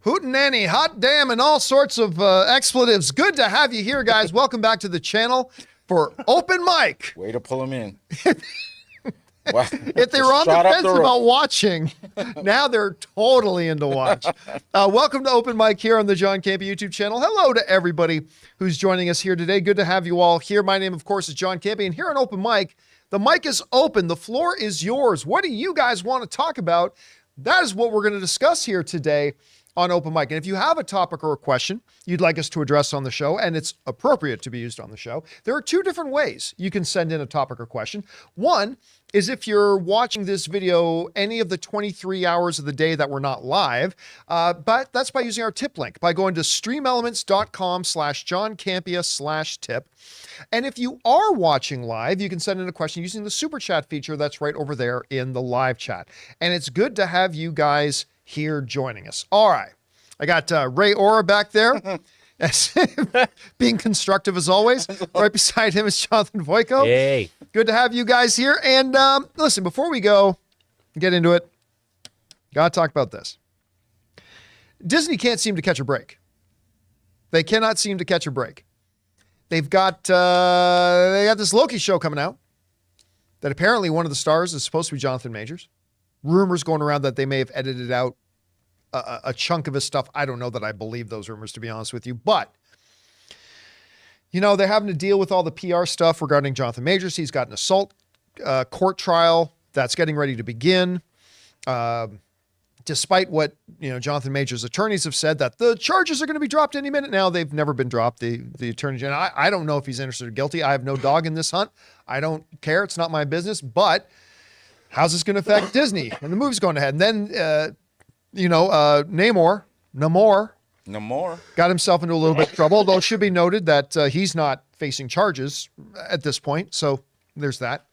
Hootenanny, hot damn, and all sorts of expletives. Good to have you here, guys. Welcome back to the channel for Open Mic. Way to pull them in. If they were on the fence about watching, now they're totally into watch. Welcome to Open Mic here on the John Campea YouTube channel. Hello to everybody who's joining us here today. Good to have you all here. My name, of course, is John Campea, and here on Open Mic, the mic is open. The floor is yours. What do you guys want to talk about? That is what we're going to discuss here today on Open Mic. And if you have a topic or a question you'd like us to address on the show, and it's appropriate to be used on the show, there are two different ways you can send in a topic or question. One is if you're watching this video any of the 23 hours of the day that we're not live, but that's by using our tip link, by going to streamelements.com/JohnCampea/tip. And if you are watching live, you can send in a question using the super chat feature that's right over there in the live chat. And it's good to have you guys here joining us. All right. I got Ray Ora back there, being constructive as always. Right beside him is Jonathan Voico. Hey. Good to have you guys here. And listen, before we go get into it, got to talk about this. Disney can't seem to catch a break. They cannot seem to catch a break. They've got this Loki show coming out that apparently one of the stars is supposed to be Jonathan Majors. Rumors going around that they may have edited out a chunk of his stuff. I don't know that I believe those rumors, to be honest with you. But, you know, they're having to deal with all the PR stuff regarding Jonathan Majors. He's got an assault court trial that's getting ready to begin. Despite what, you know, Jonathan Majors' attorneys have said that the charges are going to be dropped any minute now. They've never been dropped. The attorney general, I don't know if he's innocent or guilty. I have no dog in this hunt. I don't care. It's not my business. But how's this going to affect Disney? And the movie's going ahead. And then, Namor got himself into a little bit of trouble, although it should be noted that he's not facing charges at this point. So there's that.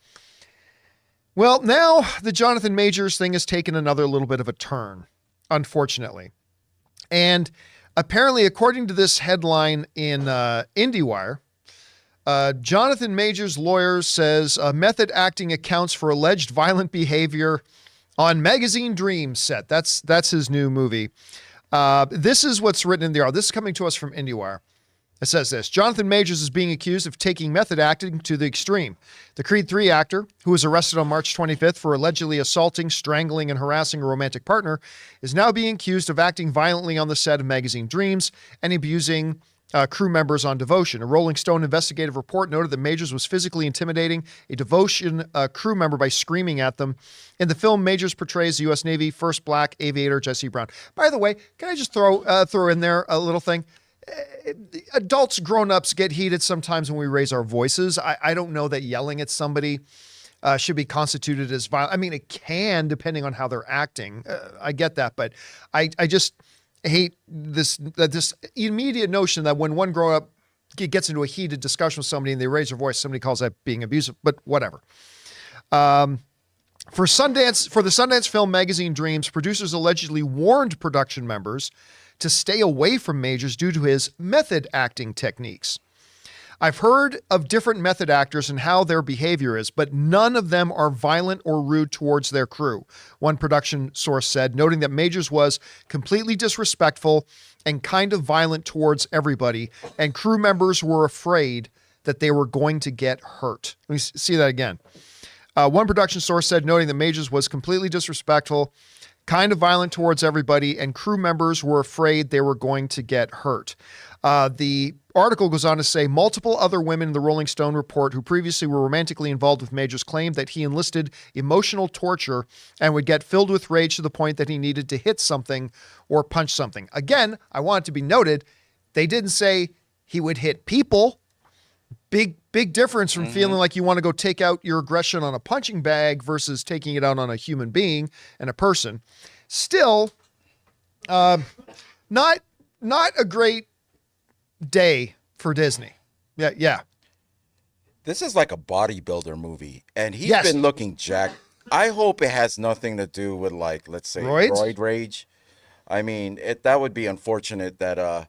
Well, now the Jonathan Majors thing has taken another little bit of a turn, unfortunately. And apparently, according to this headline in IndieWire, Jonathan Majors' lawyer says method acting accounts for alleged violent behavior on Magazine Dreams set. That's his new movie. This is what's written in the article. This is coming to us from IndieWire. It says this: Jonathan Majors is being accused of taking method acting to the extreme. The Creed 3 actor, who was arrested on March 25th for allegedly assaulting, strangling, and harassing a romantic partner, is now being accused of acting violently on the set of Magazine Dreams and abusing crew members on Devotion. A Rolling Stone investigative report noted that Majors was physically intimidating a Devotion crew member by screaming at them. In the film, Majors portrays the U.S. Navy first black aviator Jesse Brown. By the way, can I just throw in there a little thing? Adults, grown-ups get heated sometimes when we raise our voices. I don't know that yelling at somebody should be constituted as violent. I mean, it can, depending on how they're acting. I get that, but I just hate this immediate notion that when one grown-up gets into a heated discussion with somebody and they raise their voice, somebody calls that being abusive, but whatever. For the Sundance film Magazine Dreams, producers allegedly warned production members to stay away from Majors due to his method acting techniques. I've heard of different method actors and how their behavior is, but none of them are violent or rude towards their crew, one production source said, noting that Majors was completely disrespectful and kind of violent towards everybody, and crew members were afraid that they were going to get hurt. Let me see that again. One production source said, noting that Majors was completely disrespectful, kind of violent towards everybody, and crew members were afraid they were going to get hurt. The article goes on to say multiple other women in the Rolling Stone report who previously were romantically involved with Majors claimed that he enlisted emotional torture and would get filled with rage to the point that he needed to hit something or punch something. Again, I want it to be noted, they didn't say he would hit people. Big difference from feeling like you want to go take out your aggression on a punching bag versus taking it out on a human being and a person. Still, not a great day for Disney. Yeah. This is like a bodybuilder movie, and he's been looking jacked. I hope it has nothing to do with, like, let's say, roid rage. I mean, that would be unfortunate that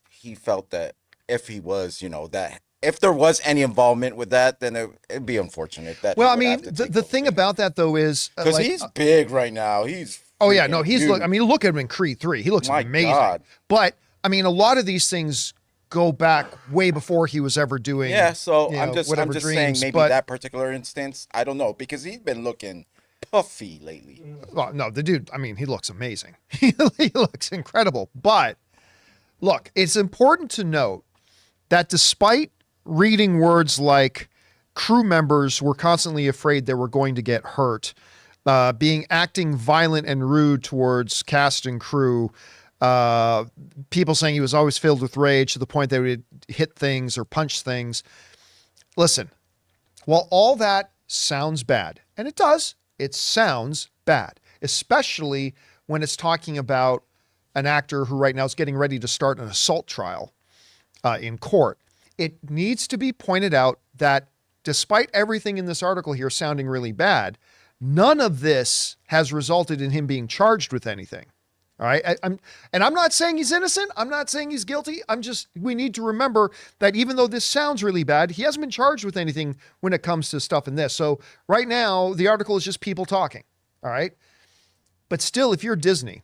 he felt that if he was, that if there was any involvement with that, then it'd be unfortunate. That well, I mean, the thing about that though is because he's big right now. He's Oh yeah, no, look at him in Creed 3. He looks amazing. God. But I mean, a lot of these things go back way before he was ever doing. Yeah, so I'm just saying maybe that particular instance, I don't know, because he's been looking puffy lately. Well, no, the dude, I mean, he looks amazing. He looks incredible. But look, it's important to note that despite reading words like crew members were constantly afraid they were going to get hurt, acting violent and rude towards cast and crew, people saying he was always filled with rage to the point they would hit things or punch things. Listen, while all that sounds bad, and it sounds bad, especially when it's talking about an actor who right now is getting ready to start an assault trial in court. It needs to be pointed out that despite everything in this article here sounding really bad, none of this has resulted in him being charged with anything. All right. I'm not saying he's innocent. I'm not saying he's guilty. We need to remember that even though this sounds really bad, he hasn't been charged with anything when it comes to stuff in this. So right now the article is just people talking. All right. But still, if you're Disney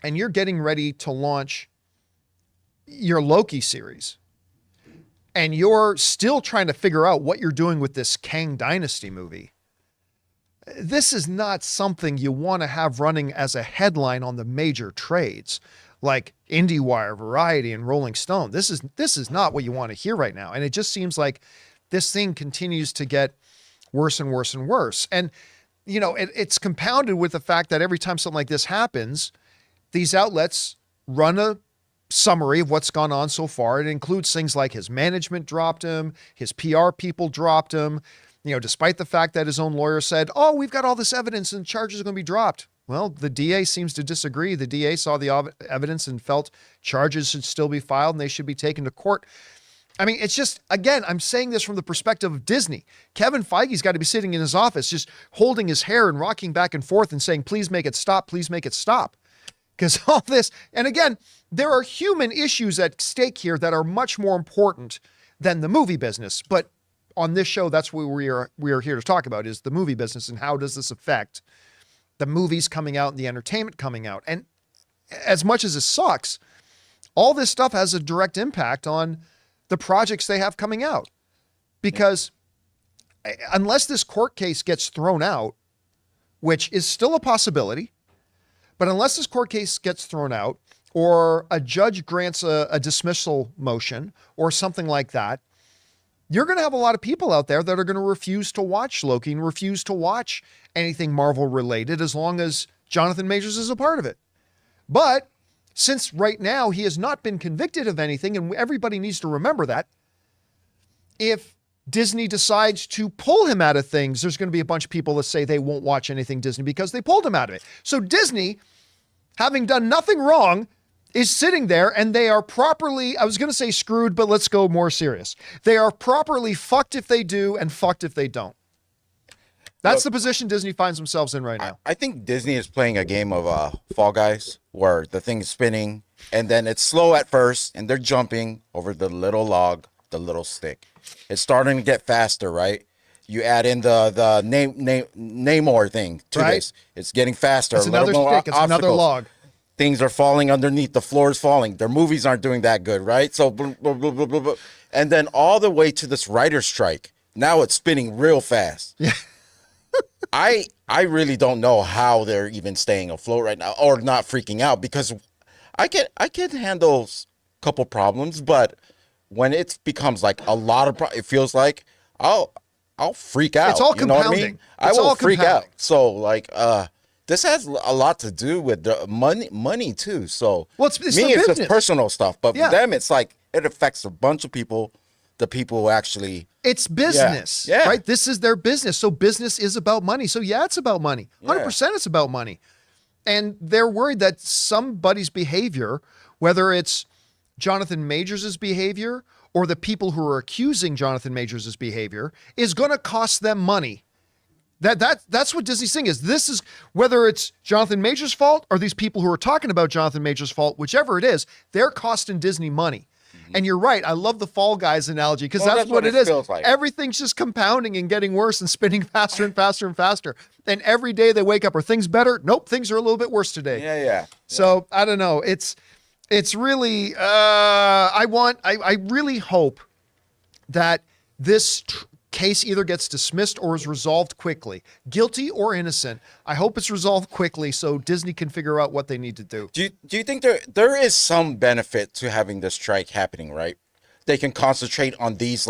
and you're getting ready to launch your Loki series and you're still trying to figure out what you're doing with this Kang Dynasty movie, this is not something you want to have running as a headline on the major trades like IndieWire, Variety, and Rolling Stone. This is not what you want to hear right now. And it just seems like this thing continues to get worse and worse and worse. And, it's compounded with the fact that every time something like this happens, these outlets run a summary of what's gone on so far. It includes things like his management dropped him, his PR people dropped him, despite the fact that his own lawyer said, oh, we've got all this evidence and charges are going to be dropped. Well, the DA seems to disagree. The DA saw the evidence and felt charges should still be filed and they should be taken to court. I mean, it's just, again, I'm saying this from the perspective of Disney. Kevin Feige's got to be sitting in his office just holding his hair and rocking back and forth and saying, please make it stop. Please make it stop. Because all this, and again, there are human issues at stake here that are much more important than the movie business. But on this show, that's what we are here to talk about, is the movie business and how does this affect the movies coming out and the entertainment coming out. And as much as it sucks, all this stuff has a direct impact on the projects they have coming out. Because unless this court case gets thrown out, which is still a possibility, but unless this court case gets thrown out or a judge grants a dismissal motion or something like that, you're going to have a lot of people out there that are going to refuse to watch Loki and refuse to watch anything Marvel related as long as Jonathan Majors is a part of it. But since right now he has not been convicted of anything, and everybody needs to remember that, if Disney decides to pull him out of things, there's going to be a bunch of people that say they won't watch anything Disney because they pulled him out of it. So Disney, having done nothing wrong, is sitting there and they are properly, I was going to say screwed, but let's go more serious. They are properly fucked if they do and fucked if they don't. That's the position Disney finds themselves in right now. I think Disney is playing a game of Fall Guys where the thing is spinning and then it's slow at first and they're jumping over the little log, the little stick. It's starting to get faster, right? You add in the Namor thing to this. It's getting faster. It's another stick. It's another log. Things are falling underneath. The floor is falling. Their movies aren't doing that good, right? So, blah, blah, blah, blah, blah, blah. And then all the way to this writer's strike. Now it's spinning real fast. Yeah. I really don't know how they're even staying afloat right now or not freaking out, because I can handle a couple problems, but when it becomes like a lot of it feels like I'll freak out. It's all compounding. You know what I mean? I will freak out. So like this has a lot to do with the money too. So it's just personal stuff, but for them it's like it affects a bunch of people. The people who actually, it's business, right? This is their business. So business is about money. So it's about money. 100% it's about money. And they're worried that somebody's behavior, whether it's Jonathan Majors' behavior or the people who are accusing Jonathan Majors' behavior, is going to cost them money. That's what Disney's thing is. This is, whether it's Jonathan Majors' fault or these people who are talking about Jonathan Majors' fault, whichever it is, they're costing Disney money. And you're right. I love the Fall Guys analogy because that's what it is. Like. Everything's just compounding and getting worse and spinning faster and faster and faster. And every day they wake up, are things better? Nope, things are a little bit worse today. Yeah. So I don't know. It's really, I really hope that this case either gets dismissed or is resolved quickly. Guilty or innocent. I hope it's resolved quickly so Disney can figure out what they need to do. Do you think there is some benefit to having this strike happening, right? They can concentrate on these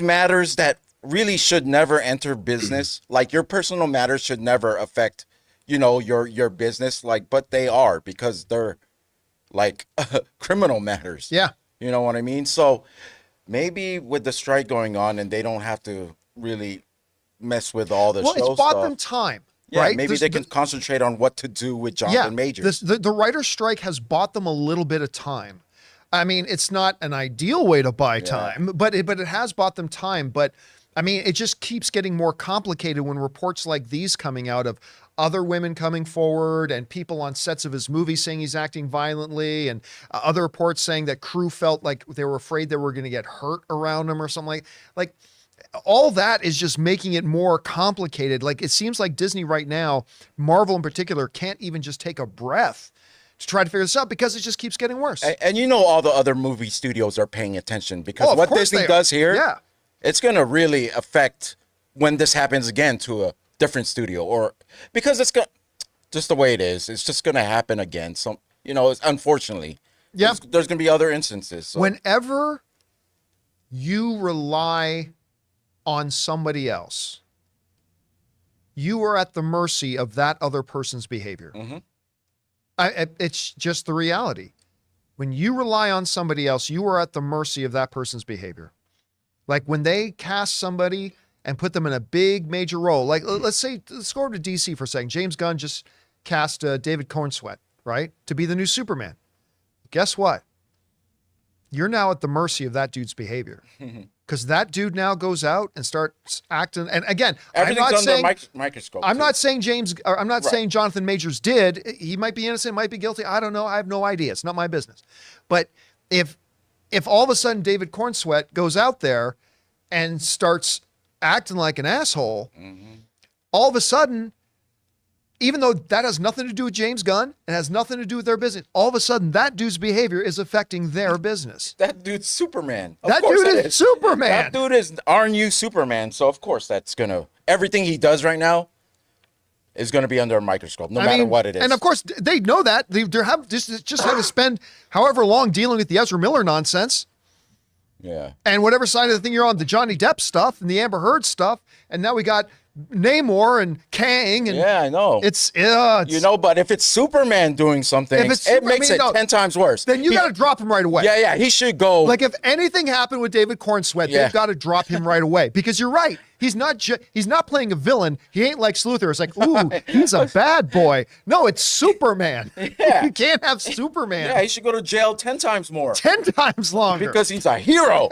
matters that really should never enter business. Like your personal matters should never affect, your business, but they are because they're like criminal matters. Yeah. You know what I mean? So maybe with the strike going on and they don't have to really mess with all the show stuff. Well, it's bought them time, right? Maybe they can concentrate on what to do with Jonathan Majors. The writer's strike has bought them a little bit of time. I mean, it's not an ideal way to buy time, but it has bought them time. But I mean, it just keeps getting more complicated when reports like these coming out of other women coming forward and people on sets of his movies saying he's acting violently, and other reports saying that crew felt like they were afraid they were going to get hurt around him or something like all that is just making it more complicated. Like it seems like Disney right now, Marvel in particular, can't even just take a breath to try to figure this out because it just keeps getting worse. And all the other movie studios are paying attention because what Disney does here, it's going to really affect when this happens again to a different studio, or because it's just the way it is. It's just going to happen again. So, it's unfortunately, there's going to be other instances. So. Whenever you rely on somebody else, you are at the mercy of that other person's behavior. Mm-hmm. It's just the reality. When you rely on somebody else, you are at the mercy of that person's behavior. Like when they cast somebody and put them in a big major role. Like let's go over to DC for a second. James Gunn just cast David Cornsweet, right? To be the new Superman. Guess what? You're now at the mercy of that dude's behavior. Because that dude now goes out and starts acting. And again, everything's under microscope. I'm not saying saying Jonathan Majors did. He might be innocent, might be guilty. I don't know. I have no idea. It's not my business. But if all of a sudden David Cornsweet goes out there and starts acting like an asshole, all of a sudden, even though that has nothing to do with James Gunn, it has nothing to do with their business, all of a sudden that dude's behavior is affecting their business. That dude's Superman. That dude is Superman. That dude is RNU Superman. So of course everything he does right now is going to be under a microscope, no matter what it is. And of course they know that. They have just had to spend however long dealing with the Ezra Miller nonsense. Yeah. And whatever side of the thing you're on, the Johnny Depp stuff and the Amber Heard stuff. And now we got Namor and Kang. And I know. It's but if it's Superman doing something, it makes it 10 times worse. Then you got to drop him right away. Yeah. He should go. Like if anything happened with David Cornsweet, they've got to drop him right away. Because you're right. He's not playing a villain. He ain't like Sluther. It's like, ooh, he's a bad boy. No, it's Superman. Yeah. You can't have Superman. Yeah, he should go to jail 10 times more. 10 times longer. Because he's a hero.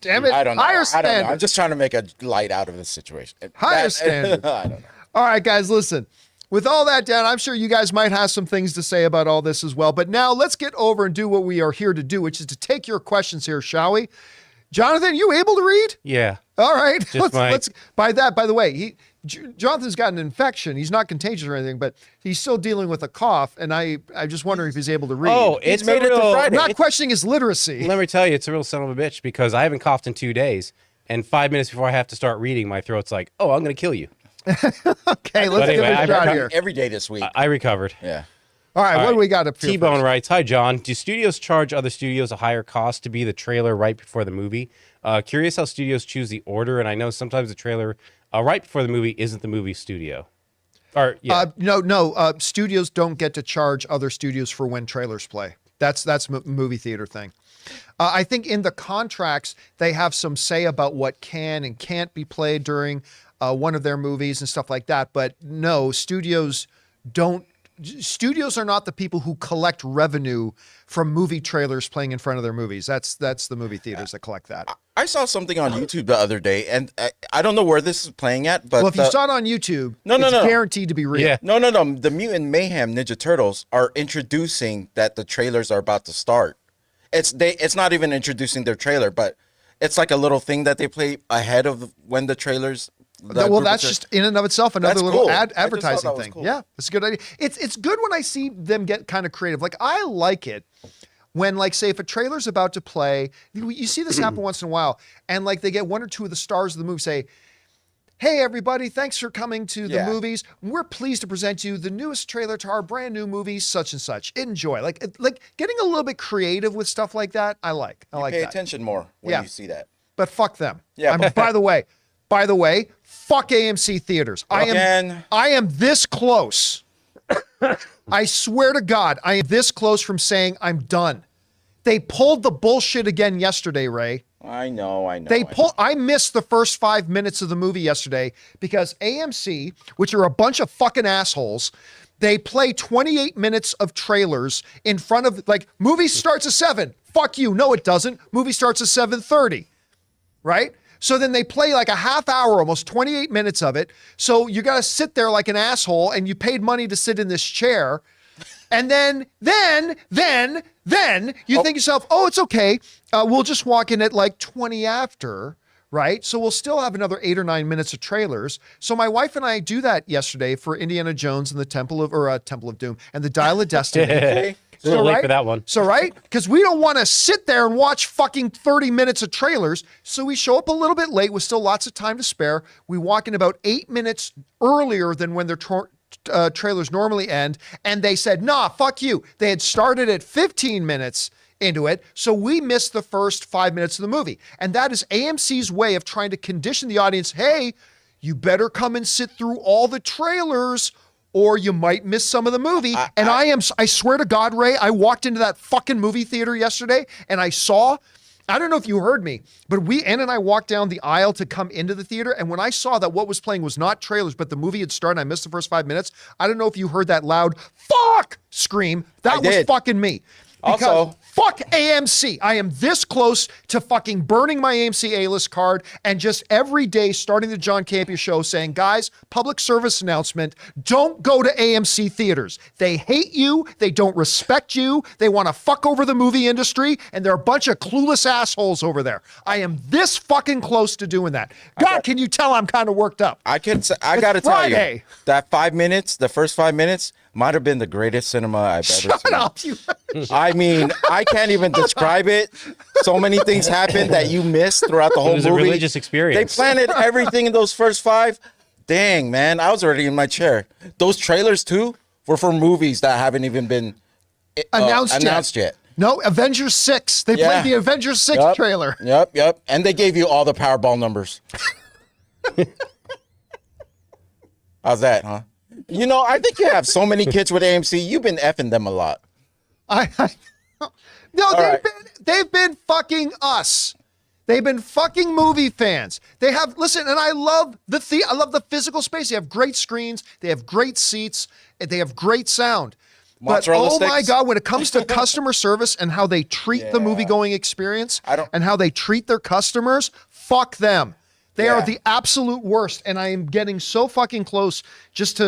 Damn it. I don't know. Higher standard. I don't know. I'm just trying to make a light out of this situation. Higher standard. I don't know. All right, guys, listen. With all that down, I'm sure you guys might have some things to say about all this as well. But now let's get over and do what we are here to do, which is to take your questions here, shall we? Jonathan, you able to read? Yeah. All right. Let's by the way, Jonathan's got an infection. He's not contagious or anything, but he's still dealing with a cough, and I'm just wondering if he's able to read. Oh, it's made it to Friday. I'm not questioning his literacy. Let me tell you, it's a real son of a bitch because I haven't coughed in 2 days, and 5 minutes before I have to start reading, my throat's like, "Oh, I'm going to kill you." Okay, let's give it a shot here. Every day this week. I recovered. Yeah. All right, what do we got up here? T-Bone writes, "Hi, John. Do studios charge other studios a higher cost to be the trailer right before the movie? Curious how studios choose the order, and I know sometimes the trailer right before the movie isn't the movie studio." No. Studios don't get to charge other studios for when trailers play. That's a movie theater thing. I think in the contracts, they have some say about what can and can't be played during one of their movies and stuff like that. But no, studios are not the people who collect revenue from movie trailers playing in front of their movies. That's the movie theaters that collect that. I saw something on YouTube the other day, and I don't know where this is playing at, but well, if you saw it on YouTube, it's guaranteed to be real. Yeah. No. The Mutant Mayhem Ninja Turtles are introducing that the trailers are about to start, It's not even introducing their trailer, but it's like a little thing that they play ahead of when the trailers. Well, that's just in and of itself another little cool. advertising thing. Cool. Yeah, it's a good idea. It's good when I see them get kind of creative. Like I like it when, like, say if a trailer's about to play, you see this happen once in a while, and like they get one or two of the stars of the movie say, "Hey everybody, thanks for coming to the movies. We're pleased to present you the newest trailer to our brand new movie, such and such. Enjoy." Like getting a little bit creative with stuff like that. I like pay that. attention more when you see that. But fuck them. Yeah. By the way, fuck AMC theaters. I am this close. I swear to God, I am this close from saying I'm done. They pulled the bullshit again yesterday, Ray. I know. I missed the first 5 minutes of the movie yesterday because AMC, which are a bunch of fucking assholes, they play 28 minutes of trailers in front of, like, movie starts at 7. Fuck you. No, it doesn't. Movie starts at 7:30. Right? So then they play like a half hour, almost 28 minutes of it. So you got to sit there like an asshole, and you paid money to sit in this chair. And then you think yourself, oh, it's okay. We'll just walk in at like 20 after, right? So we'll still have another 8 or 9 minutes of trailers. So my wife and I do that yesterday for Indiana Jones and the Temple of Doom and the Dial of Destiny. So late for that one. So right? Because we don't want to sit there and watch fucking 30 minutes of trailers. So we show up a little bit late with still lots of time to spare. We walk in about 8 minutes earlier than when their trailers normally end. And they said, nah, fuck you. They had started at 15 minutes into it. So we missed the first 5 minutes of the movie. And that is AMC's way of trying to condition the audience. Hey, you better come and sit through all the trailers, or you might miss some of the movie. I swear to God, Ray, I walked into that fucking movie theater yesterday and I don't know if you heard me, but Ann and I walked down the aisle to come into the theater. And when I saw that what was playing was not trailers, but the movie had started, I missed the first 5 minutes. I don't know if you heard that loud fuck scream. That was fucking me. Because also, fuck AMC. I am this close to fucking burning my AMC A-list card and just every day starting the John Campea Show saying, guys, public service announcement, don't go to AMC theaters. They hate you. They don't respect you. They want to fuck over the movie industry, and they're a bunch of clueless assholes over there. I am this fucking close to doing that. God, can you tell I'm kind of worked up? I got to tell you, that 5 minutes, the first 5 minutes, might have been the greatest cinema I've ever seen. Shut up, you. I mean, I can't even describe it. So many things happened that you missed throughout the whole movie. It was a religious experience. They planted everything in those first 5. Dang, man, I was already in my chair. Those trailers, too, were for movies that haven't even been announced yet. No, Avengers 6. They played the Avengers 6 trailer. Yep. And they gave you all the Powerball numbers. How's that, huh? You know, I think you have so many kids with AMC. You've been effing them a lot. They've been fucking us. They've been fucking movie fans. They have, listen, and I love I love the physical space. They have great screens. They have great seats. They have great sound. Mozzarella but my sticks. God, when it comes to customer service and how they treat the movie-going experience and how they treat their customers, fuck them. They are the absolute worst. And I am getting so fucking close just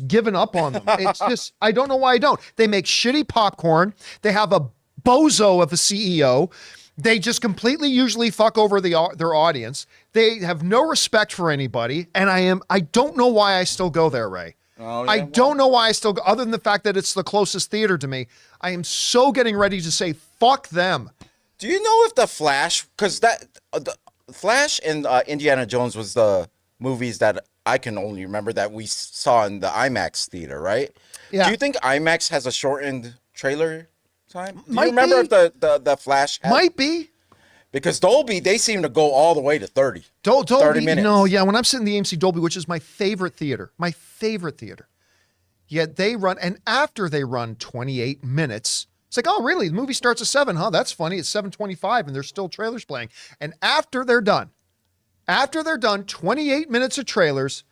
giving up on them. It's just, I don't know why I don't. They make shitty popcorn. They have a bozo of a CEO. They just completely usually fuck over their audience. They have no respect for anybody. And I don't know why I still go there, Ray. Oh, yeah, I don't know why I still go, other than the fact that it's the closest theater to me. I am so getting ready to say, fuck them. Do you know if the Flash, because the Flash and Indiana Jones was the movies that I can only remember that we saw in the IMAX theater, right? Yeah. Do you think IMAX has a shortened trailer time? Do Might you remember if the Flash had? Might be. Because Dolby, they seem to go all the way to 30. Dolby, 30 minutes. No, yeah, when I'm sitting in the AMC Dolby, which is my favorite theater, yet they run, and after they run 28 minutes, it's like, oh, really? The movie starts at 7, huh? That's funny. It's 7:25, and there's still trailers playing. And after they're done, 28 minutes of trailers,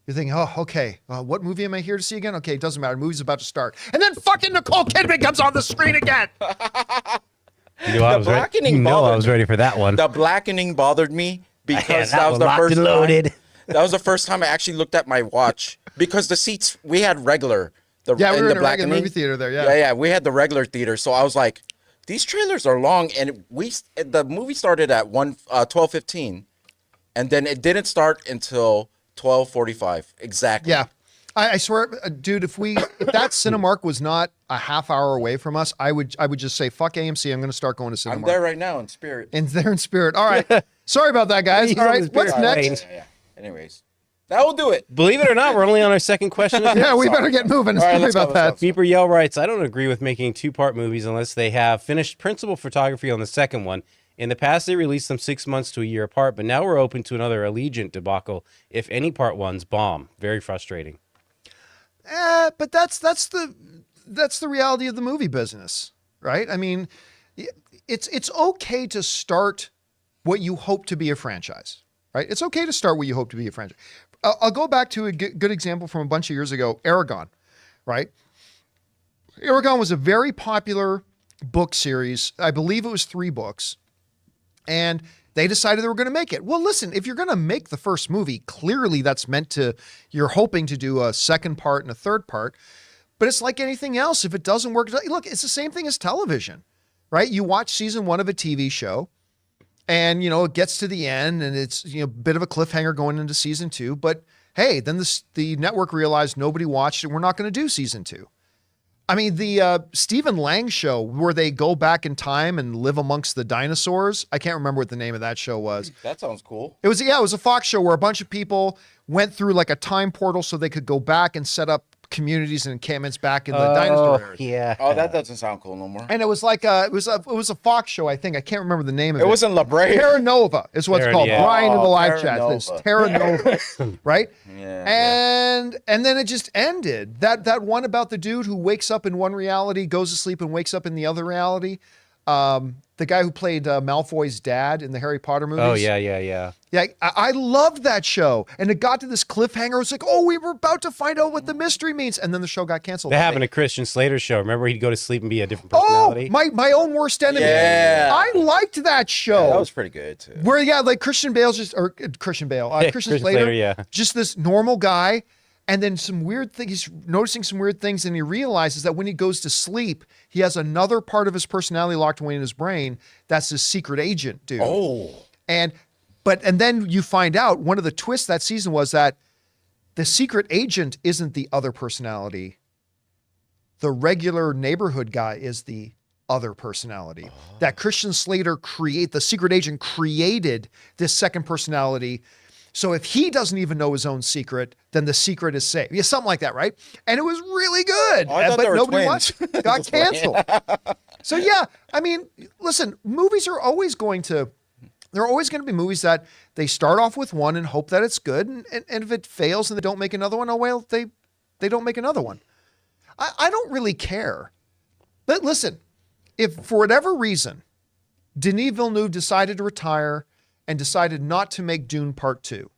you're thinking, oh, okay, what movie am I here to see again? Okay, it doesn't matter. The movie's about to start. And then fucking Nicole Kidman comes on the screen again. You know, I was ready for that one. The blackening bothered me because that was the first time. That was the first time I actually looked at my watch because the seats, we had regular. We were in a regular movie theater there, Yeah, we had the regular theater. So I was like, these trailers are long, and the movie started at 12:15, and then it didn't start until 12:45 exactly. Yeah. I swear, dude, if that Cinemark was not a half hour away from us, I would just say, fuck AMC. I'm going to start going to Cinemark. I'm there right now in spirit. And there in spirit. All right. Sorry about that, guys. All right. What's next? Yeah. Anyways, that will do it. Believe it or not, we're only on our second question. Yeah, we better get moving. All right, Sorry about that. Beeper Yell writes, I don't agree with making 2-part movies unless they have finished principal photography on the second one. In the past, they released them 6 months to a year apart, but now we're open to another Allegiant debacle if any part ones bomb. Very frustrating. But that's the reality of the movie business, right? I mean, it's okay to start what you hope to be a franchise, right? It's okay to start what you hope to be a franchise. I'll go back to a good example from a bunch of years ago, Aragon, right? Aragon was a very popular book series. I believe it was 3 books, and they decided they were going to make it. Well, listen, if you're going to make the first movie, clearly that's you're hoping to do a second part and a third part, but it's like anything else. If it doesn't work, look, it's the same thing as television, right? You watch season 1 of a TV show and, it gets to the end and it's, a bit of a cliffhanger going into season 2, but hey, then the network realized nobody watched it. We're not going to do season 2. I mean, the Stephen Lang show where they go back in time and live amongst the dinosaurs. I can't remember what the name of that show was. That sounds cool. It was a Fox show where a bunch of people went through like a time portal so they could go back and set up communities and encampments back in the dinosaur era. Yeah. Oh, that doesn't sound cool no more. And it was like it was a Fox show, I think. I can't remember the name of it. It wasn't La Brea. Terra Nova is what it's called. Yeah. Brian in the live Terra chat Nova. says Terra Nova, right? Yeah. And then it just ended. That one about the dude who wakes up in one reality, goes to sleep, and wakes up in the other reality. The guy who played Malfoy's dad in the Harry Potter movies. Oh, yeah. Yeah, I loved that show. And it got to this cliffhanger. It was like, we were about to find out what the mystery means. And then the show got canceled. That happened to Christian Slater's show. Remember, he'd go to sleep and be a different personality? My own worst enemy. Yeah. I liked that show. Yeah, that was pretty good, too. Where, like Christian Slater, yeah. Just this normal guy. And then some weird thing. He's noticing some weird things, and he realizes that when he goes to sleep, he has another part of his personality locked away in his brain. That's his secret agent, dude. Oh. And then you find out one of the twists that season was that the secret agent isn't the other personality. The regular neighborhood guy is the other personality. Oh. That Christian Slater the secret agent created this second personality. So if he doesn't even know his own secret, then the secret is safe. Yeah, something like that, right? And it was really good. Oh, but nobody watched. Got canceled. So yeah, I mean, listen, movies are always going to be movies that they start off with one and hope that it's good. And if it fails and they don't make another one, they don't make another one. I don't really care. But listen, if for whatever reason, Denis Villeneuve decided to retire and decided not to make Dune Part 2.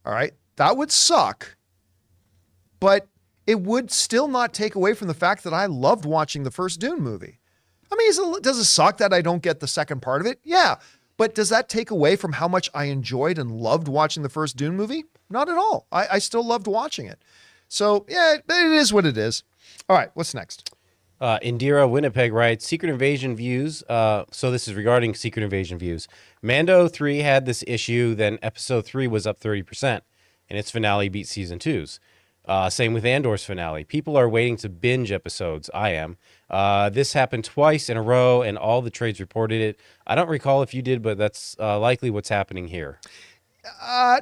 All right? That would suck. But it would still not take away from the fact that I loved watching the first Dune movie. I mean, does it suck that I don't get the second part of it? Yeah. But does that take away from how much I enjoyed and loved watching the first Dune movie? Not at all. I still loved watching it. So, yeah, it is what it is. All right, what's next? Indira Winnipeg writes, Secret Invasion views. So this is regarding Secret Invasion views. Mando 3 had this issue, then Episode 3 was up 30%, and its finale beat Season 2's. Same with Andor's finale. People are waiting to binge episodes. I am. This happened twice in a row, and all the trades reported it. I don't recall if you did, but that's likely what's happening here.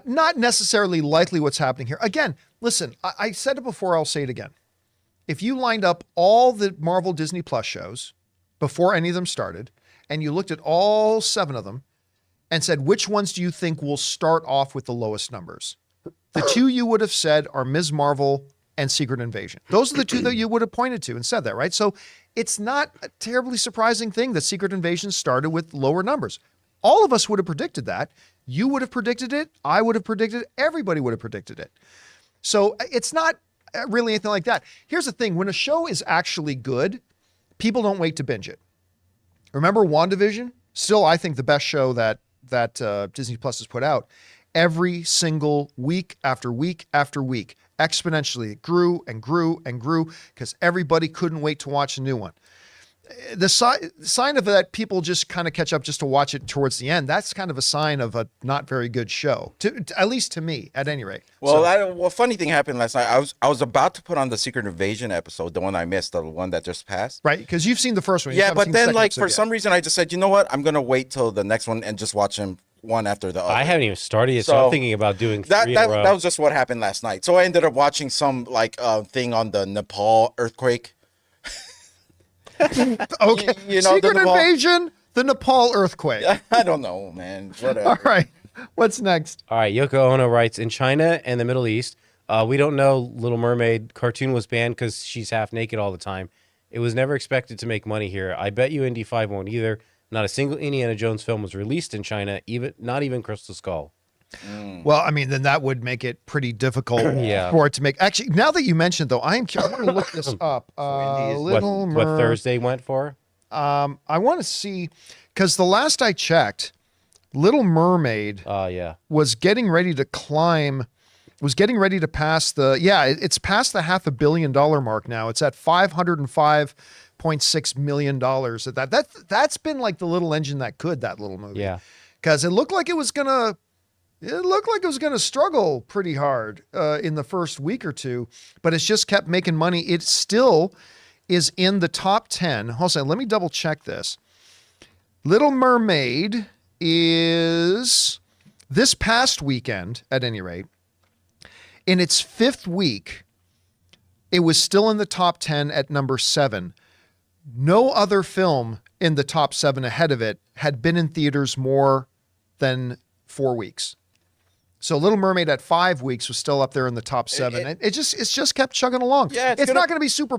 Not necessarily likely what's happening here. Again, listen, I said it before, I'll say it again. If you lined up all the Marvel Disney Plus shows before any of them started, and you looked at all 7 of them and said, which ones do you think will start off with the lowest numbers? The 2 you would have said are Ms. Marvel and Secret Invasion. Those are the 2 that you would have pointed to and said that, right? So it's not a terribly surprising thing that Secret Invasion started with lower numbers. All of us would have predicted that. You would have predicted it. I would have predicted it. Everybody would have predicted it. So it's not really anything like that. Here's the thing. When a show is actually good, people don't wait to binge it. Remember WandaVision? Still, I think the best show that Disney Plus has put out. Every single week after week after week, exponentially, it grew and grew and grew because everybody couldn't wait to watch a new one. the sign of that people just kind of catch up just to watch it towards the end. That's kind of a sign of a not very good show, at least to me, at any rate. Well, funny thing happened last night. I was about to put on the Secret Invasion episode, the one I missed, the one that just passed. Right, because you've seen the first one. Yeah, but then like for some reason I just said, you know what? I'm gonna wait till the next one and just watch them one after the other. I haven't even started yet, so I'm thinking about doing that. Three in a row. That was just what happened last night. So I ended up watching some like thing on the Nepal earthquake. Okay. Secret Invasion, the Nepal earthquake. I don't know, man. Whatever. All right. What's next? All right. Yoko Ono writes, in China and the Middle East, we don't know Little Mermaid cartoon was banned because she's half naked all the time. It was never expected to make money here. I bet you Indy 5 won't either. Not a single Indiana Jones film was released in China, not even Crystal Skull. Well, I mean, then that would make it pretty difficult for it to make. Actually, now that you mentioned, though, I'm going to look this up. What Thursday went for? I want to see, because the last I checked, Little Mermaid was getting ready to climb, was getting ready to pass it's past the $500 million mark now. It's at $505.6 million. That's been like the little engine that little movie. Yeah. Because it looked like it was going to struggle pretty hard in the first week or two, but it's just kept making money. It still is in the top 10. Hold on, let me double check this. Little Mermaid is, this past weekend, at any rate, in its fifth week, it was still in the top 10 at number 7. No other film in the top 7 ahead of it had been in theaters more than 4 weeks. So Little Mermaid at 5 weeks was still up there in the top 7. It's just kept chugging along. Yeah, it's not going to be super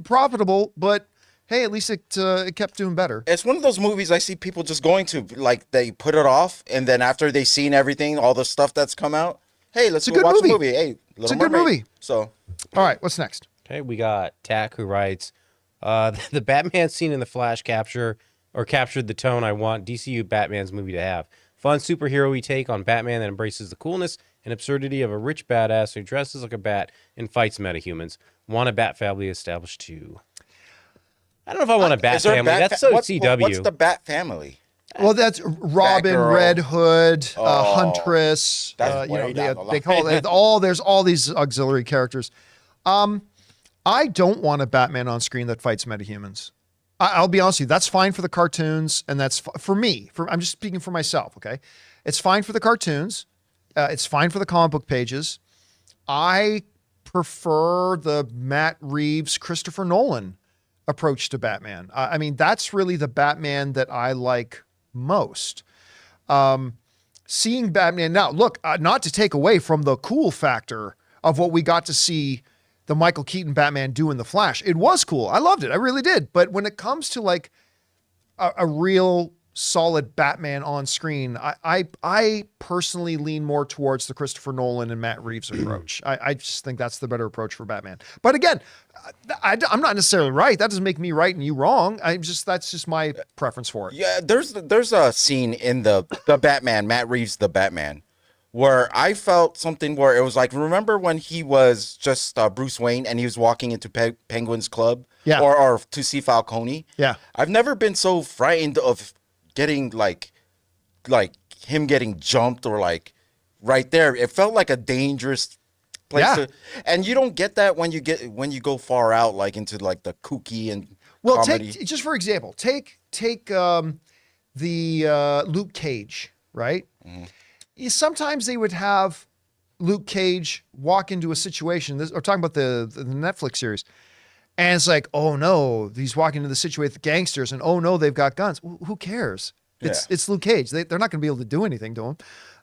profitable, but hey, at least it kept doing better. It's one of those movies I see people just going to, like they put it off, and then after they've seen everything, all the stuff that's come out, hey, let's go watch a movie. Hey, Little Mermaid. Good movie. So, all right, what's next? Okay, we got Tack who writes, the Batman scene in The Flash captured the tone I want DCU Batman's movie to have. Fun superhero-y take on Batman that embraces the coolness and absurdity of a rich badass who dresses like a bat and fights metahumans. Want a Bat family established too. I don't know if I want a Bat family. That's so CW. What's the Bat family? Well, that's Robin, Batgirl. Red Hood, Huntress. They call it all. There's all these auxiliary characters. I don't want a Batman on screen that fights metahumans. I'll be honest with you, that's fine for the cartoons, and that's for me. I'm just speaking for myself, okay? It's fine for the cartoons. It's fine for the comic book pages. I prefer the Matt Reeves, Christopher Nolan approach to Batman. I mean, that's really the Batman that I like most. Seeing Batman now, look, not to take away from the cool factor of what we got to see the Michael Keaton Batman do in The Flash. It was cool. I loved it. I really did. But when it comes to like a real solid Batman on screen, I personally lean more towards the Christopher Nolan and Matt Reeves approach. I just think that's the better approach for Batman. But again, I'm not necessarily right. That doesn't make me right and you wrong. That's just my preference for it. Yeah, there's a scene in the Batman, Matt Reeves, the Batman, where I felt something where it was like, remember when he was just Bruce Wayne and he was walking into Penguin's Club? Yeah. Or to see Falcone? Yeah. I've never been so frightened of getting like him getting jumped or like right there. It felt like a dangerous place and you don't get that when you go far out like into like the kooky and comedy. Take just for example, take the Luke Cage, right? Mm-hmm. Sometimes they would have Luke Cage walk into a situation. We're talking about the Netflix series. And it's like, oh no, he's walking into the situation with gangsters, and oh no, they've got guns. Who cares? It's Luke Cage. They're not going to be able to do anything to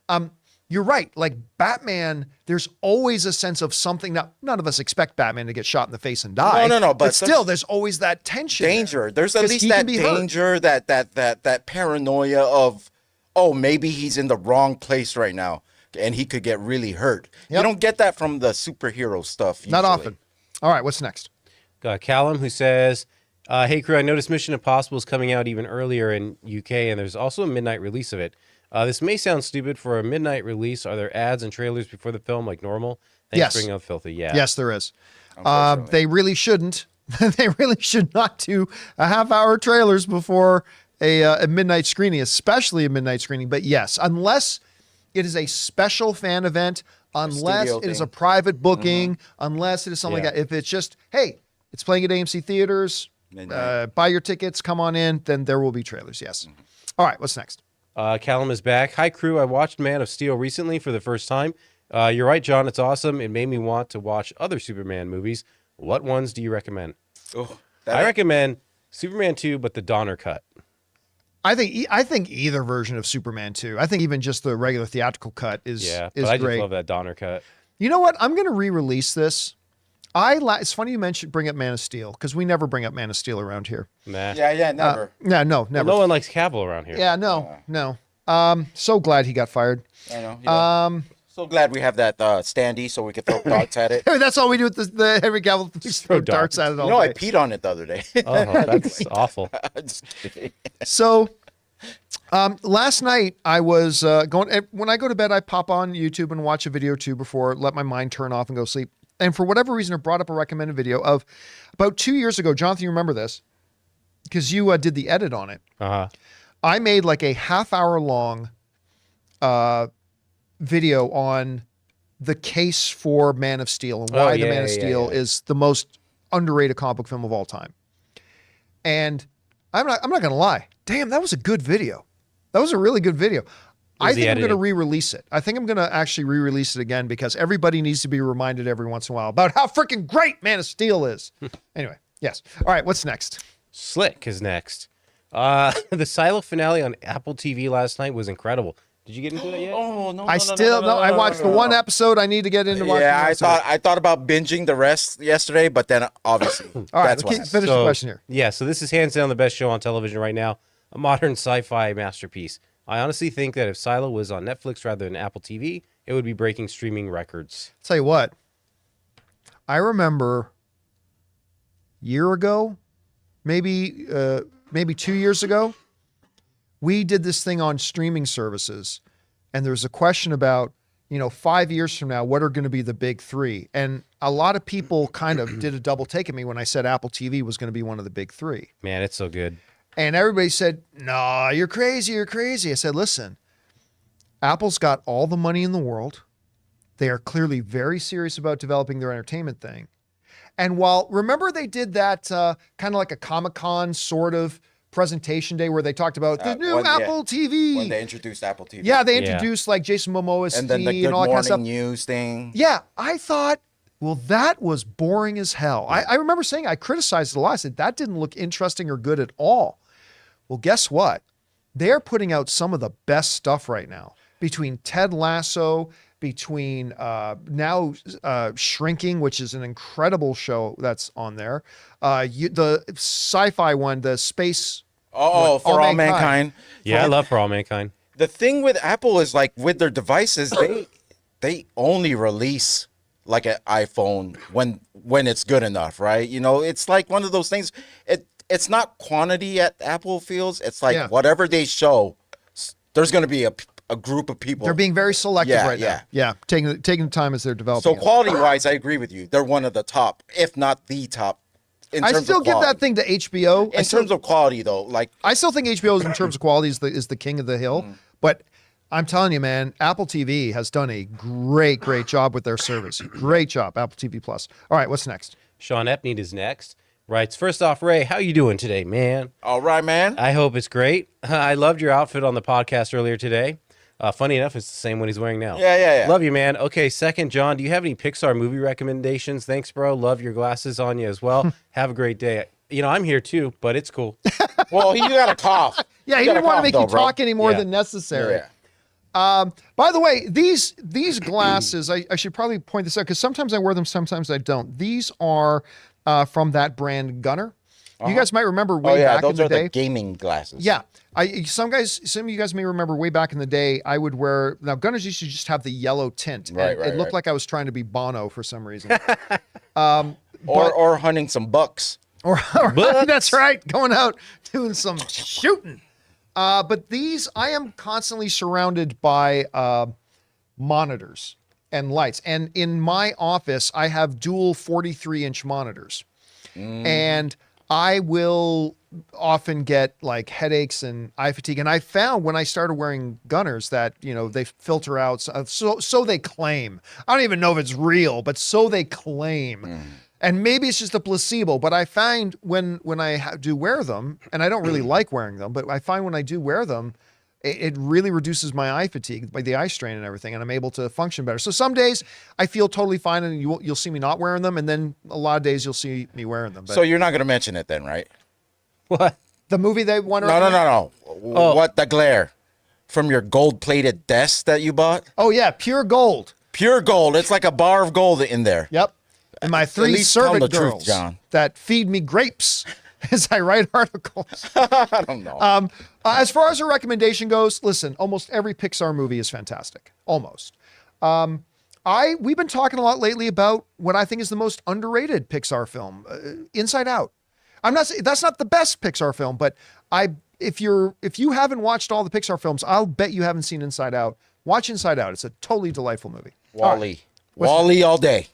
him. You're right. Like Batman, there's always a sense of something. Now, none of us expect Batman to get shot in the face and die. No. But still, there's always that tension. Danger. There's at least that danger, that paranoia of, oh, maybe he's in the wrong place right now and he could get really hurt. Yep. You don't get that from the superhero stuff usually. Not often. All right, what's next? Got Callum who says, hey crew, I noticed Mission Impossible is coming out even earlier in UK and there's also a midnight release of it. This may sound stupid for a midnight release. Are there ads and trailers before the film like normal? Thanks for bringing up Filthy. Yeah. Yes, there is. They really shouldn't, They really should not do a half-hour trailers before a midnight screening, especially a midnight screening. But yes, unless it is a special fan event, unless it is a private booking, unless it is something like that. If it's just, hey, it's playing at AMC theaters, buy your tickets, come on in, then there will be trailers. Yes. All right, what's next? Callum is back. Hi, crew. I watched Man of Steel recently for the first time. You're right, John. It's awesome. It made me want to watch other Superman movies. What ones do you recommend? I recommend Superman 2, but the Donner cut. I think either version of Superman 2. I think even just the regular theatrical cut is but is I great. just love that Donner cut. You know what? I'm going to re-release this. It's funny you bring up Man of Steel, because we never bring up Man of Steel around here. Nah. Yeah, never. No, never. Well, no one likes Cavill around here. Yeah, no. So glad he got fired. I know. So glad we have that standee so we can throw darts at it. That's all we do with the Henry Cavill. Just throw darts at it all day. I peed on it the other day. Oh, that's awful. So last night I was going, when I go to bed, I pop on YouTube and watch a video or two before, let my mind turn off and go sleep. And for whatever reason, it brought up a recommended video of about 2 years ago. Jonathan, you remember this because you did the edit on it. I made like a half-hour long video on the case for Man of Steel and why the Man of Steel is the most underrated comic book film of all time. And I'm not going to lie. Damn, that was a good video. That was a really good video. I think I'm going to re-release it. I think I'm going to actually re-release it again because everybody needs to be reminded every once in a while about how freaking great Man of Steel is. Anyway, yes. All right, what's next? Slick is next. The Silo finale on Apple TV last night was incredible. Did you get into it yet? Oh no! I watched the one episode. I need to get into watching. Yeah, I thought about binging the rest yesterday, but then obviously all right. Finish the question here. Yeah, so this is hands down the best show on television right now. A modern sci-fi masterpiece. I honestly think that if Silo was on Netflix rather than Apple TV, it would be breaking streaming records. Tell you what, I remember a year ago, maybe 2 years ago, we did this thing on streaming services, and there's a question about, 5 years from now, what are going to be the big three? And a lot of people kind of did a double take at me when I said Apple TV was going to be one of the big three. Man, it's so good. And everybody said, "No, you're crazy, you're crazy." I said, "Listen, Apple's got all the money in the world. They are clearly very serious about developing their entertainment thing. And remember they did that kind of like a Comic-Con sort of presentation day where they talked about the new Apple TV. When they introduced Apple TV. Yeah, they introduced like Jason Momoa's and then the Good all that kind of stuff. News thing. Yeah, I thought, well, that was boring as hell. I remember saying, I criticized it a lot. I said, that didn't look interesting or good at all. Well, guess what? They're putting out some of the best stuff right now. Between Ted Lasso, between now Shrinking, which is an incredible show that's on there. The sci-fi one, the space. For All Mankind. Yeah, I love For All Mankind. The thing with Apple is like with their devices, they only release like an iPhone when it's good enough, right? It's like one of those things. It's not quantity at Apple feels. It's like whatever they show, there's going to be a group of people. They're being very selective now. Yeah, taking the time as they're developing. So quality-wise, I agree with you. They're one of the top, if not the top. I still give that thing to HBO. In terms of quality, though, I still think HBO in terms of quality is the king of the hill. But I'm telling you, man, Apple TV has done a great job with their service. Great job, Apple TV Plus. All right, what's next? Sean Epney is next. Writes, first off, Ray, how you doing today, man? All right, man. I hope it's great. I loved your outfit on the podcast earlier today. Funny enough, it's the same one he's wearing now. Yeah. Love you, man. Okay, second, John, do you have any Pixar movie recommendations? Thanks, bro. Love your glasses on you as well. Have a great day. I'm here too, but it's cool. Well, you got a cough. Yeah, he didn't want to make you talk any more than necessary. Yeah. By the way, these glasses, I should probably point this out because sometimes I wear them, sometimes I don't. These are from that brand Gunner. You guys might remember way back in the day. Those are the gaming glasses. Yeah. Some of you guys may remember way back in the day, I would wear, now Gunners used to just have the yellow tint. Right. It looked like I was trying to be Bono for some reason. Or hunting some bucks. Or that's right, going out doing some shooting. But these, I am constantly surrounded by monitors and lights. And in my office, I have dual 43-inch monitors. And I will often get like headaches and eye fatigue. And I found when I started wearing Gunners that, they filter out. So they claim. I don't even know if it's real, but so they claim. And maybe it's just a placebo, but I find when I do wear them, and I don't really like wearing them, but I find when I do wear them, it really reduces my eye fatigue, by the eye strain and everything, and I'm able to function better. So some days I feel totally fine, and you'll see me not wearing them, and then a lot of days you'll see me wearing them. But so you're not going to mention it then, right? What? The movie they won? No. Oh. What, the glare from your gold-plated desk that you bought? Oh yeah, pure gold. Pure gold. It's like a bar of gold in there. Yep. And my 3 servant girls John. that feed me grapes as I write articles. I don't know. As far as a recommendation goes, listen, almost every Pixar movie is fantastic. Almost. We've been talking a lot lately about what I think is the most underrated Pixar film, Inside Out. I'm not saying that's not the best Pixar film, but if you haven't watched all the Pixar films, I'll bet you haven't seen Inside Out. Watch Inside Out. It's a totally delightful movie. Wall-E. Wall-E all day.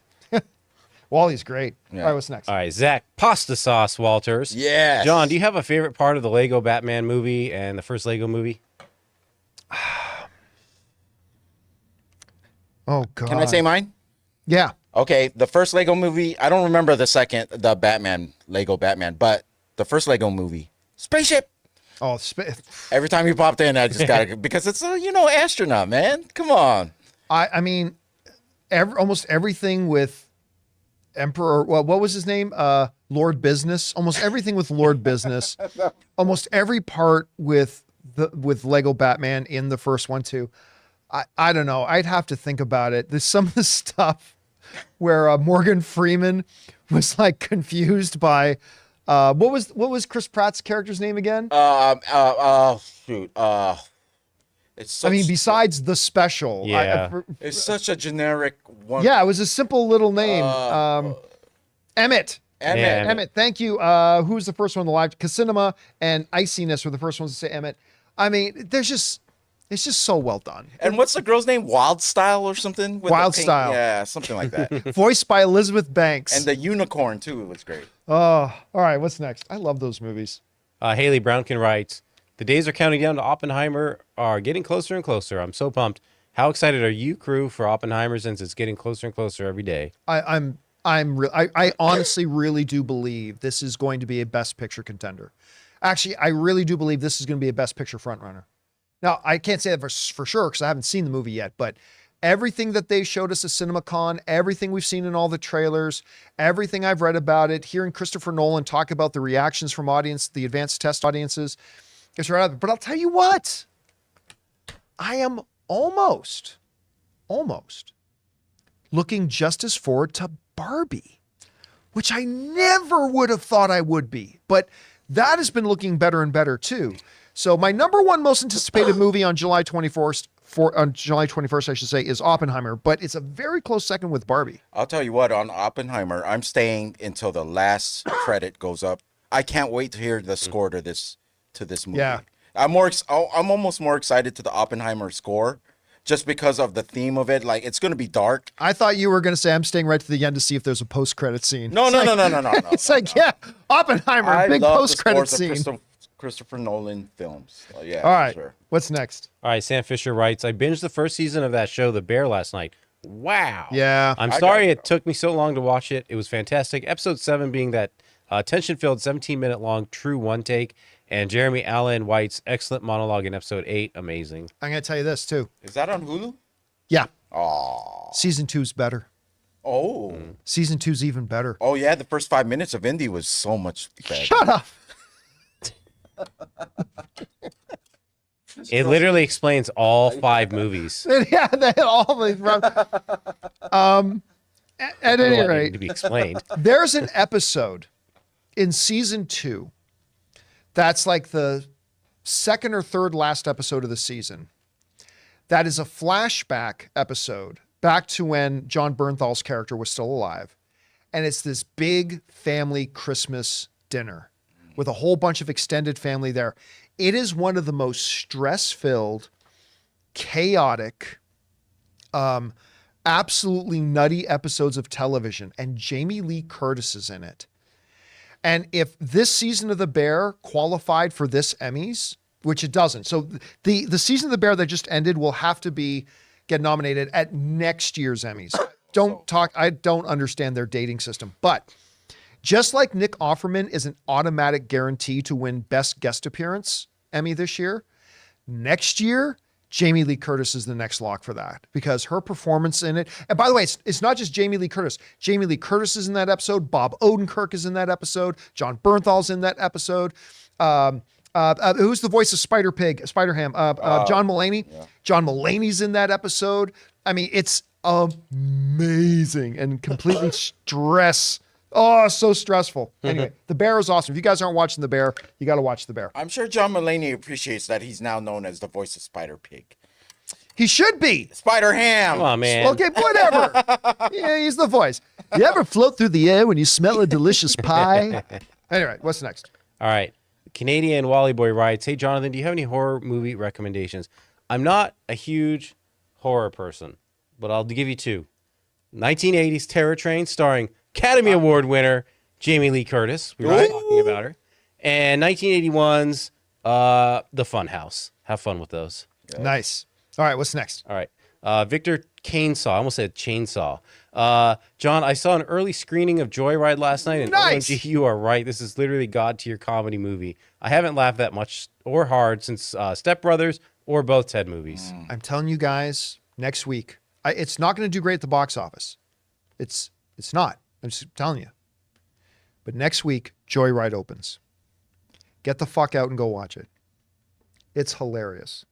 Wall-E's great. Yeah. All right, what's next? All right, Zach, pasta sauce, Walters. Yes. John, do you have a favorite part of the Lego Batman movie and the first Lego movie? Oh, God. Can I say mine? Yeah. Okay, the first Lego movie, I don't remember the Lego Batman, but the first Lego movie, spaceship. Oh, Every time you popped in, I just got to, because it's astronaut, man. Come on. I mean, almost everything with Emperor, what was his name? Lord Business. Almost everything with Lord Business. Almost every part with Lego Batman in the first one too. I don't know. I'd have to think about it. There's some of the stuff where Morgan Freeman was like confused by what was Chris Pratt's character's name again? Shoot. Besides the special, yeah, it's such a generic one. Yeah, it was a simple little name. Emmett. Emmett. Thank you. Who's the first one alive? Casinema and Iciness were the first ones to say Emmett. I mean, it's just so well done. And what's the girl's name? Wild Style or something? Wild Style. Yeah, something like that. Voiced by Elizabeth Banks. And the unicorn too was great. Oh, all right. What's next? I love those movies. Haley Brownkin writes, the days are counting down to Oppenheimer are getting closer and closer. I'm so pumped. How excited are you, crew, for Oppenheimer, since it's getting closer and closer every day? I honestly really do believe this is going to be a Best Picture contender. Actually, I really do believe this is going to be a Best Picture frontrunner. Now, I can't say that for sure because I haven't seen the movie yet, but everything that they showed us at CinemaCon, everything we've seen in all the trailers, everything I've read about it, hearing Christopher Nolan talk about the reactions from the advanced test audiences, it's right out there. But I'll tell you what, I am almost looking just as forward to Barbie, which I never would have thought I would be, but that has been looking better and better too. So my number one most anticipated movie on July 21st, I should say, is Oppenheimer, but it's a very close second with Barbie. I'll tell you what, on Oppenheimer, I'm staying until the last credit goes up. I can't wait to hear the score to this movie. Yeah. I'm almost more excited to the Oppenheimer score just because of the theme of it. Like, it's going to be dark. I thought you were going to say I'm staying right to the end to see if there's a post-credit scene. No. It's like, yeah, Oppenheimer, big post-credit scene. Christopher Nolan films. Yeah. All right. Sure. What's next? All right, Sam Fisher writes, I binged the first season of that show, The Bear, last night. Wow. Yeah. I'm sorry it took me so long to watch it. It was fantastic. Episode 7 being that tension-filled 17-minute long true one take, and Jeremy Allen White's excellent monologue in episode 8. Amazing. I'm going to tell you this too. Is that on Hulu? Yeah. Oh. Season 2's better. Oh. Season 2's even better. Oh, yeah. The first 5 minutes of Indy was so much better. Shut up. It literally explains all 5 movies. Yeah, they all at any rate, to be explained. There's an episode in season 2 that's like the second or third last episode of the season. That is a flashback episode back to when John Bernthal's character was still alive. And it's this big family Christmas dinner with a whole bunch of extended family there. It is one of the most stress-filled, chaotic, absolutely nutty episodes of television. And Jamie Lee Curtis is in it. And if this season of The Bear qualified for this Emmys, which it doesn't. So the season of The Bear that just ended will have to get nominated at next year's Emmys. I don't understand their dating system. But just like Nick Offerman is an automatic guarantee to win Best Guest Appearance Emmy this year, next year, Jamie Lee Curtis is the next lock for that because her performance in it. And by the way, it's not just Jamie Lee Curtis. Jamie Lee Curtis is in that episode. Bob Odenkirk is in that episode. John Bernthal's in that episode. Who's the voice of Spider-Ham? John Mulaney. Yeah. John Mulaney's in that episode. I mean, it's amazing and completely so stressful. Anyway, The Bear is awesome. If you guys aren't watching The Bear, you got to watch The Bear. I'm sure John Mulaney appreciates that he's now known as the voice of Spider-Pig. He should be. Spider-Ham. Come on, man. Okay, whatever. Yeah, he's the voice. You ever float through the air when you smell a delicious pie? Anyway, what's next? All right. Canadian Wally Boy writes, hey, Jonathan, do you have any horror movie recommendations? I'm not a huge horror person, but I'll give you two. 1980s Terror Train starring Academy Award winner Jamie Lee Curtis. We were talking about her. And 1981's The Funhouse. Have fun with those. Yeah. Nice. All right, what's next? All right. Victor Canesaw. I almost said chainsaw. John, I saw an early screening of Joyride last night, and nice. OMG, you are right. This is literally God tier comedy movie. I haven't laughed that much or hard since Step Brothers or both Ted movies. I'm telling you guys, next week, it's not going to do great at the box office. It's not. I'm just telling you. But next week, Joyride opens. Get the fuck out and go watch it. It's hilarious.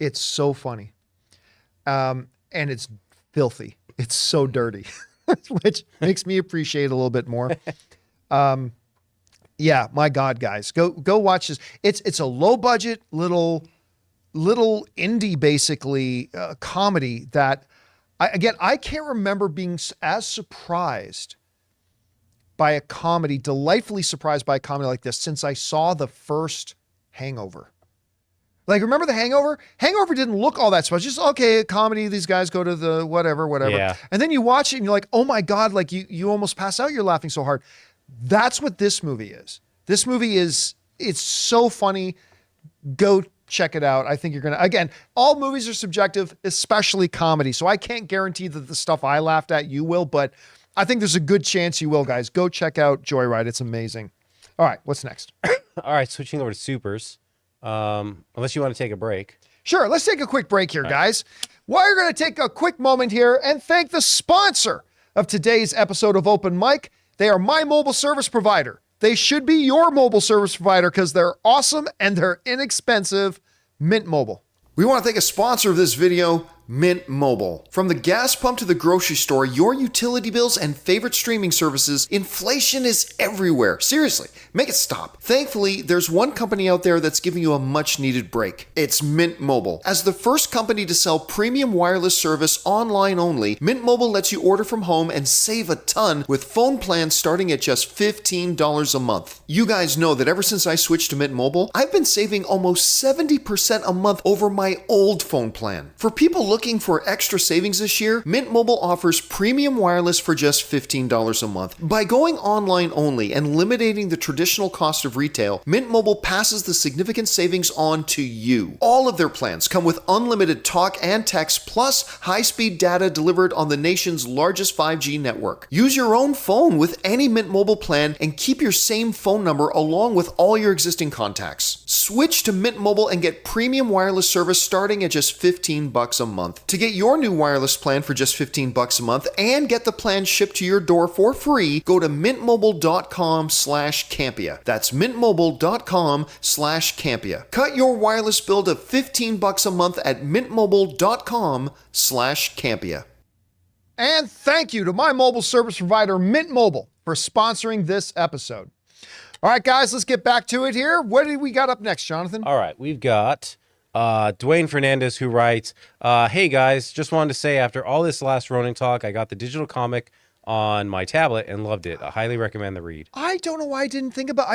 It's so funny. And it's filthy. It's so dirty, which makes me appreciate it a little bit more. Yeah, my God, guys, go watch this. It's a low budget little indie basically comedy that I can't remember being as surprised by a comedy, delightfully surprised by a comedy like this since I saw the first Hangover. Like, remember The Hangover? Hangover didn't look all that special. Just, okay, a comedy, these guys go to the whatever. Yeah. And then you watch it and you're like, oh my God, like you almost pass out. You're laughing so hard. That's what this movie is. This movie it's so funny. Go check it out. I think you're going to, again, all movies are subjective, especially comedy. So I can't guarantee that the stuff I laughed at, you will, but I think there's a good chance you will, guys. Go check out Joyride. It's amazing. All right, what's next? All right, switching over to Supers. Unless you want to take a break. Sure, let's take a quick break here, guys. We're going to take a quick moment here and thank the sponsor of today's episode of Open Mic. They are my mobile service provider. They should be your mobile service provider because they're awesome and they're inexpensive. Mint Mobile. We want to thank a sponsor of this video, Mint Mobile. From the gas pump to the grocery store, your utility bills and favorite streaming services, inflation is everywhere. Seriously, make it stop. Thankfully, there's one company out there that's giving you a much needed break. It's Mint Mobile. As the first company to sell premium wireless service online only, Mint Mobile lets you order from home and save a ton with phone plans starting at just $15 a month. You guys know that ever since I switched to Mint Mobile, I've been saving almost 70% a month over my old phone plan. For people looking for extra savings this year, Mint Mobile offers premium wireless for just $15 a month. By going online only and eliminating the traditional cost of retail, Mint Mobile passes the significant savings on to you. All of their plans come with unlimited talk and text plus high-speed data delivered on the nation's largest 5G network. Use your own phone with any Mint Mobile plan and keep your same phone number along with all your existing contacts. Switch to Mint Mobile and get premium wireless service starting at just $15 a month. To get your new wireless plan for just $15 a month and get the plan shipped to your door for free, go to mintmobile.com/Campea. That's mintmobile.com/Campea. Cut your wireless bill to $15 a month at mintmobile.com/Campea. And thank you to my mobile service provider, Mint Mobile, for sponsoring this episode. All right, guys, let's get back to it here. What do we got up next, Jonathan? All right, we've got Dwayne Fernandez, who writes, hey guys, just wanted to say after all this last Ronin talk, I got the digital comic on my tablet and loved it. I highly recommend the read. I don't know why I didn't think about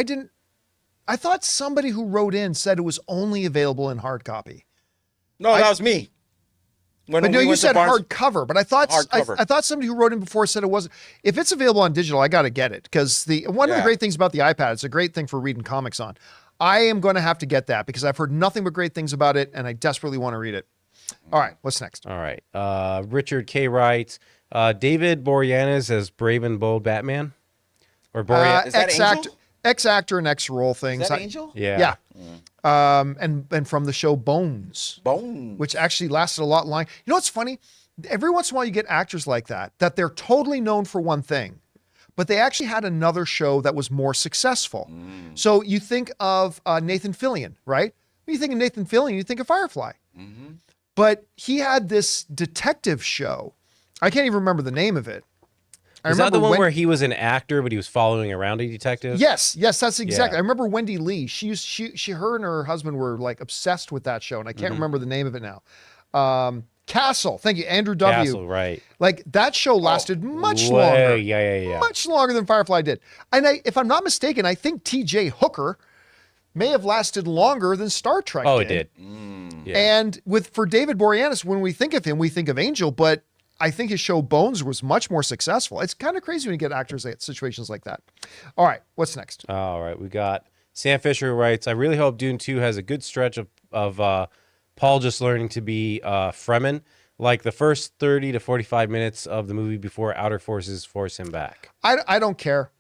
I thought somebody who wrote in said it was only available in hard copy. No, that was me. But no, you said hardcover, but I thought I thought somebody who wrote in before said it wasn't. If it's available on digital, I got to get it because one of the great things about the iPad, it's a great thing for reading comics on. I am going to have to get that because I've heard nothing but great things about it, and I desperately want to read it. All right, what's next? All right, Richard K. writes, David Boreanaz as Brave and Bold Batman, or is that Angel? Ex-actor and ex-role things. Is that Angel? Yeah. And from the show Bones, which actually lasted a lot longer. You know what's funny? Every once in a while you get actors like that they're totally known for one thing, but they actually had another show that was more successful. So you think of Nathan Fillion, right? When you think of Nathan Fillion, you think of Firefly. But he had this detective show. I can't even remember the name of it. Is that the one where he was an actor, but he was following around a detective? Yes, that's exactly. Yeah. I remember Wendy Lee. Her and her husband were like obsessed with that show, and I can't remember the name of it now. Castle. Thank you, Andrew W. Castle, right? Like that show lasted much longer. Yeah. Much longer than Firefly did. And if I'm not mistaken, I think T.J. Hooker may have lasted longer than Star Trek. Oh, it did. Yeah. And for David Boreanaz, when we think of him, we think of Angel, but I think his show Bones was much more successful. It's kind of crazy when you get actors at situations like that. All right, what's next? All right, we got Sam Fisher writes, I really hope Dune 2 has a good stretch of Paul just learning to be Fremen, like the first 30 to 45 minutes of the movie before outer forces force him back. I don't care.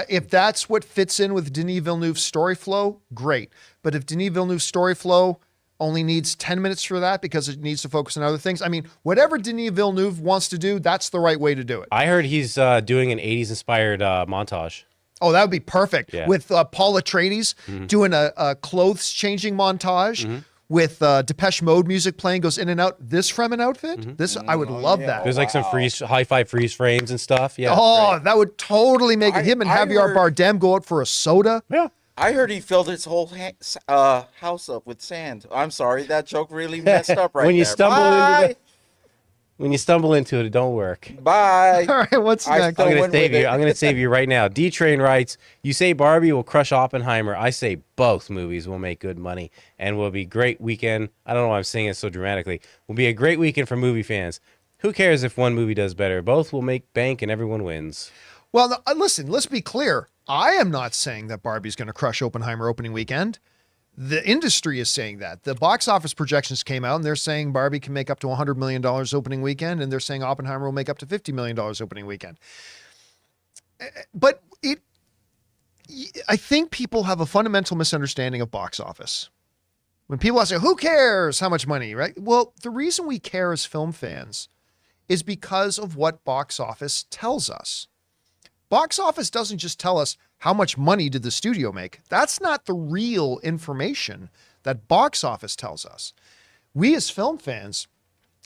If that's what fits in with Denis Villeneuve's story flow, great. But if Denis Villeneuve's story flow only needs 10 minutes for that because it needs to focus on other things. I mean, whatever Denis Villeneuve wants to do, that's the right way to do it. I heard he's doing an 80s inspired montage. Oh, that would be perfect. Yeah. With Paul Atreides doing a clothes changing montage with Depeche Mode music playing, goes in and out. This Fremen outfit, I would love that. There's like some hi-fi freeze frames and stuff. Yeah. Oh, that would totally make it. Him and Javier Bardem go out for a soda. Yeah. I heard he filled his whole house up with sand. I'm sorry, that joke really messed up right when you there. Stumble when you stumble into it, it don't work. Bye. All right, what's next? I'm gonna save you right now. D-Train writes, you say Barbie will crush Oppenheimer. I say both movies will make good money and will be a great weekend. I don't know why I'm saying it so dramatically. Will be a great weekend for movie fans. Who cares if one movie does better? Both will make bank and everyone wins. Well, listen, let's be clear. I am not saying that Barbie's going to crush Oppenheimer opening weekend. The industry is saying that. The box office projections came out, and they're saying Barbie can make up to $100 million opening weekend, and they're saying Oppenheimer will make up to $50 million opening weekend. But I think people have a fundamental misunderstanding of box office. When people say, who cares how much money, right? Well, the reason we care as film fans is because of what box office tells us. Box office doesn't just tell us how much money did the studio make. That's not the real information that box office tells us. We as film fans,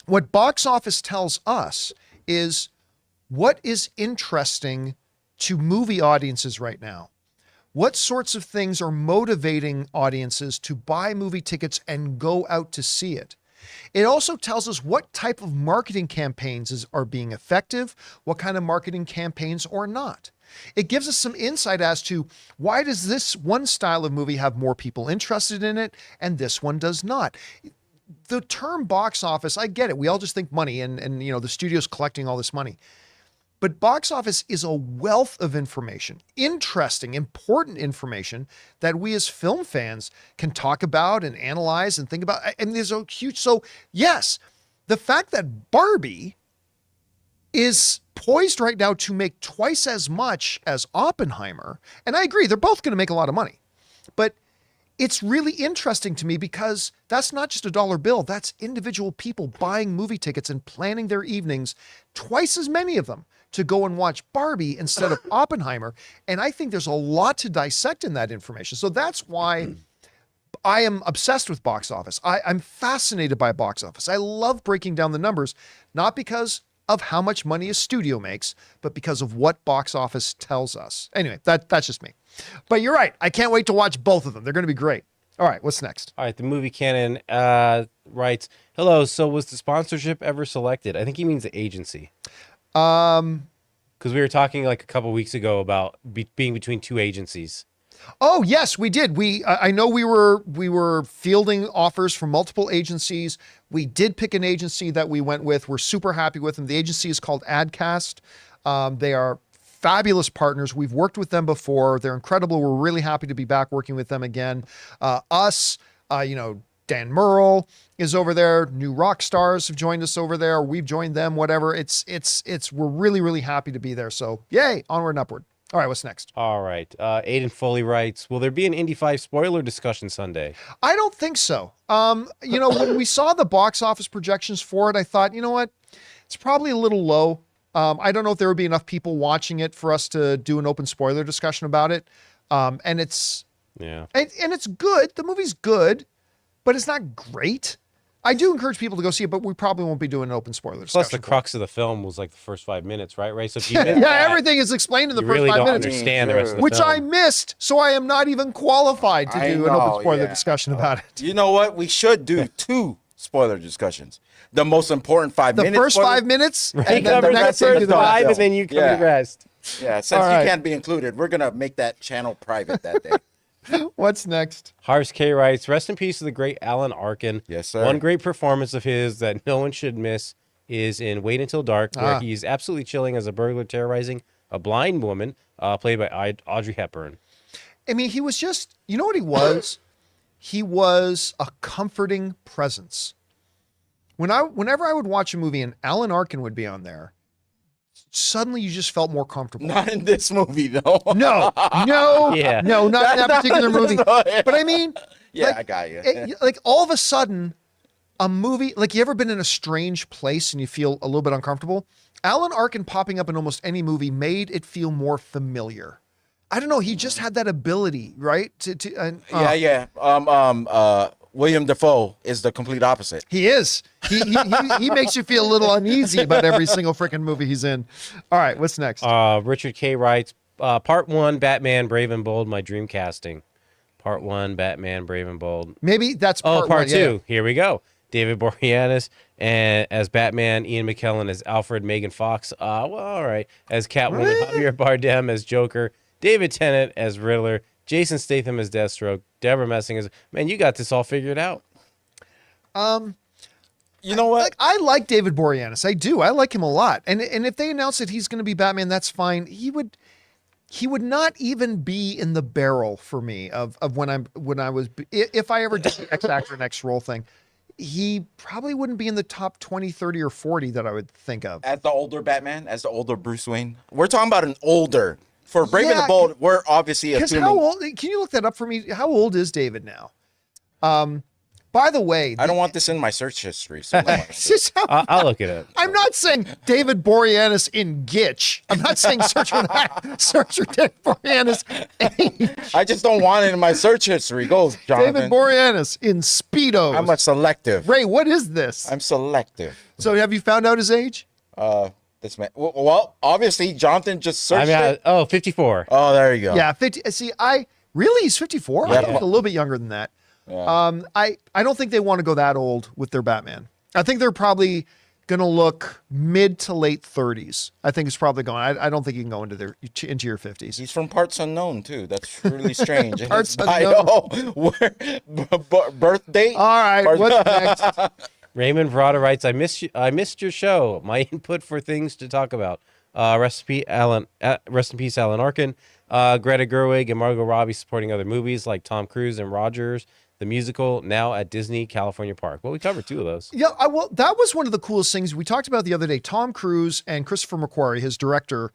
what box office tells us is what is interesting to movie audiences right now. What sorts of things are motivating audiences to buy movie tickets and go out to see it? It also tells us what type of marketing campaigns are being effective, what kind of marketing campaigns are not. It gives us some insight as to why does this one style of movie have more people interested in it and this one does not. The term box office, I get it. We all just think money and the studio's collecting all this money. But box office is a wealth of information, interesting, important information that we as film fans can talk about and analyze and think about. And there's a huge, so yes, the fact that Barbie is poised right now to make twice as much as Oppenheimer, and I agree, they're both going to make a lot of money, but it's really interesting to me because that's not just a dollar bill. That's individual people buying movie tickets and planning their evenings, twice as many of them, to go and watch Barbie instead of Oppenheimer. And I think there's a lot to dissect in that information. So that's why I am obsessed with box office. I'm fascinated by box office. I love breaking down the numbers, not because of how much money a studio makes, but because of what box office tells us. Anyway, that's just me. But you're right. I can't wait to watch both of them. They're going to be great. All right, what's next? All right, the movie canon writes, hello, so was the sponsorship ever selected? I think he means the agency. Because we were talking like a couple weeks ago about being between two agencies. Oh yes, we did. I know we were fielding offers from multiple agencies. We did pick an agency that we went with. We're super happy with them. The agency is called Adcast. They are fabulous partners. We've worked with them before. They're incredible. We're really happy to be back working with them again. Dan Murrell is over there. New rock stars have joined us over there. We've joined them, whatever. We're really, really happy to be there. So yay, onward and upward. All right, what's next? All right. Aiden Foley writes, will there be an Indy 5 spoiler discussion Sunday? I don't think so. When we saw the box office projections for it, I thought, you know what? It's probably a little low. I don't know if there would be enough people watching it for us to do an open spoiler discussion about it. And it's good. The movie's good, but it's not great. I do encourage people to go see it, but we probably won't be doing an open spoiler discussion. Plus, the crux of the film was like the first 5 minutes, right? So if you everything is explained in the first 5 minutes. Understand the rest of the which film. I missed, so I am not even qualified to do an open spoiler discussion about it. You know what? We should do 2 spoiler discussions. The most important 5 minutes. The first 5 minutes, and then the next 5, and then you come to the rest. Yeah, since you can't be included, we're gonna make that channel private that day. What's next? Harsh K writes, rest in peace to the great Alan Arkin. Yes, sir. One great performance of his that no one should miss is in Wait Until Dark, where he's absolutely chilling as a burglar terrorizing a blind woman, played by Audrey Hepburn. I mean, he was just, you know what he was? He was a comforting presence. Whenever I would watch a movie and Alan Arkin would be on there, suddenly you just felt more comfortable. Not in this movie, though. No, not in that particular movie. But I mean, I got you. Like all of a sudden, a movie, like you ever been in a strange place and you feel a little bit uncomfortable? Alan Arkin popping up in almost any movie made it feel more familiar. I don't know. He just had that ability, right? William Dafoe is the complete opposite. He is. He makes you feel a little uneasy about every single freaking movie he's in. All right, what's next? Richard K writes, Part 1, Batman, Brave and Bold, my dream casting. Part 1, Batman, Brave and Bold. Maybe that's part 1. 2. Yeah. Here we go. David Boreanaz as Batman, Ian McKellen as Alfred, Megan Fox. All right. As Catwoman, Javier Bardem as Joker, David Tennant as Riddler, Jason Statham as Deathstroke, Deborah Messing as... Man, you got this all figured out. You know what? I like David Boreanaz. I do. I like him a lot. And if they announce that he's going to be Batman, that's fine. He would not even be in the barrel for me of if I ever did the X actor next role thing. He probably wouldn't be in the top 20, 30, or 40 that I would think of. As the older Batman, as the older Bruce Wayne. We're talking about an older... For Brave and the Bold, we're obviously assuming... How old? Can you look that up for me? How old is David now? By the way... I don't want this in my search history. So I'll look it up. I'm not saying David Boreanaz in Gitch. I'm not saying search for that. Search for David Boreanaz age. I just don't want it in my search history. Go, Jonathan. David Boreanaz in Speedos. I'm a selective. Ray, what is this? I'm selective. So have you found out his age? This man. Well, obviously, Jonathan just searched it. 54. Oh, there you go. Yeah, 50. See, he's 54. Yeah. I think a little bit younger than that. Yeah. I don't think they want to go that old with their Batman. I think they're probably going to look mid to late 30s. I think it's probably going. I don't think you can go into your 50s. He's from Parts Unknown too. That's really strange. Parts Unknown. Birth date. All right. What's next? Raymond Verada writes, I missed your show. My input for things to talk about. Rest in peace, Alan Arkin. Greta Gerwig and Margot Robbie supporting other movies like Tom Cruise and Rogers, the musical, now at Disney California Park. Well, we covered 2 of those. Yeah, that was one of the coolest things we talked about the other day. Tom Cruise and Christopher McQuarrie, his director,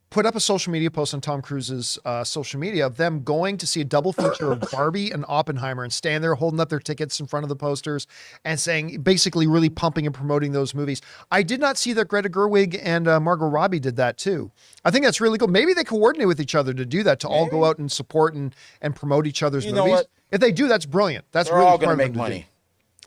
put up a social media post on Tom Cruise's social media of them going to see a double feature of Barbie and Oppenheimer and standing there holding up their tickets in front of the posters and saying, basically really pumping and promoting those movies. I did not see that Greta Gerwig and Margot Robbie did that too. I think that's really cool. Maybe they coordinate with each other to do that, to all go out and support and promote each other's movies. What? If they do, that's brilliant. That's They're really all going to make money.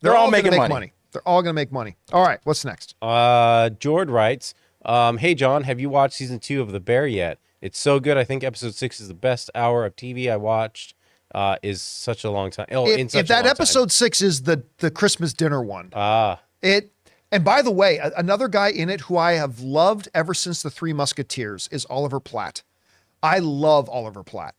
They're all making money. They're all going to make money. All right, what's next? Jord writes, hey, John, have you watched season 2 of The Bear yet? It's so good. I think episode 6 is the best hour of TV I watched. Is such a long time. If that episode 6 is the Christmas dinner one. And by the way, another guy in it who I have loved ever since The Three Musketeers is Oliver Platt. I love Oliver Platt.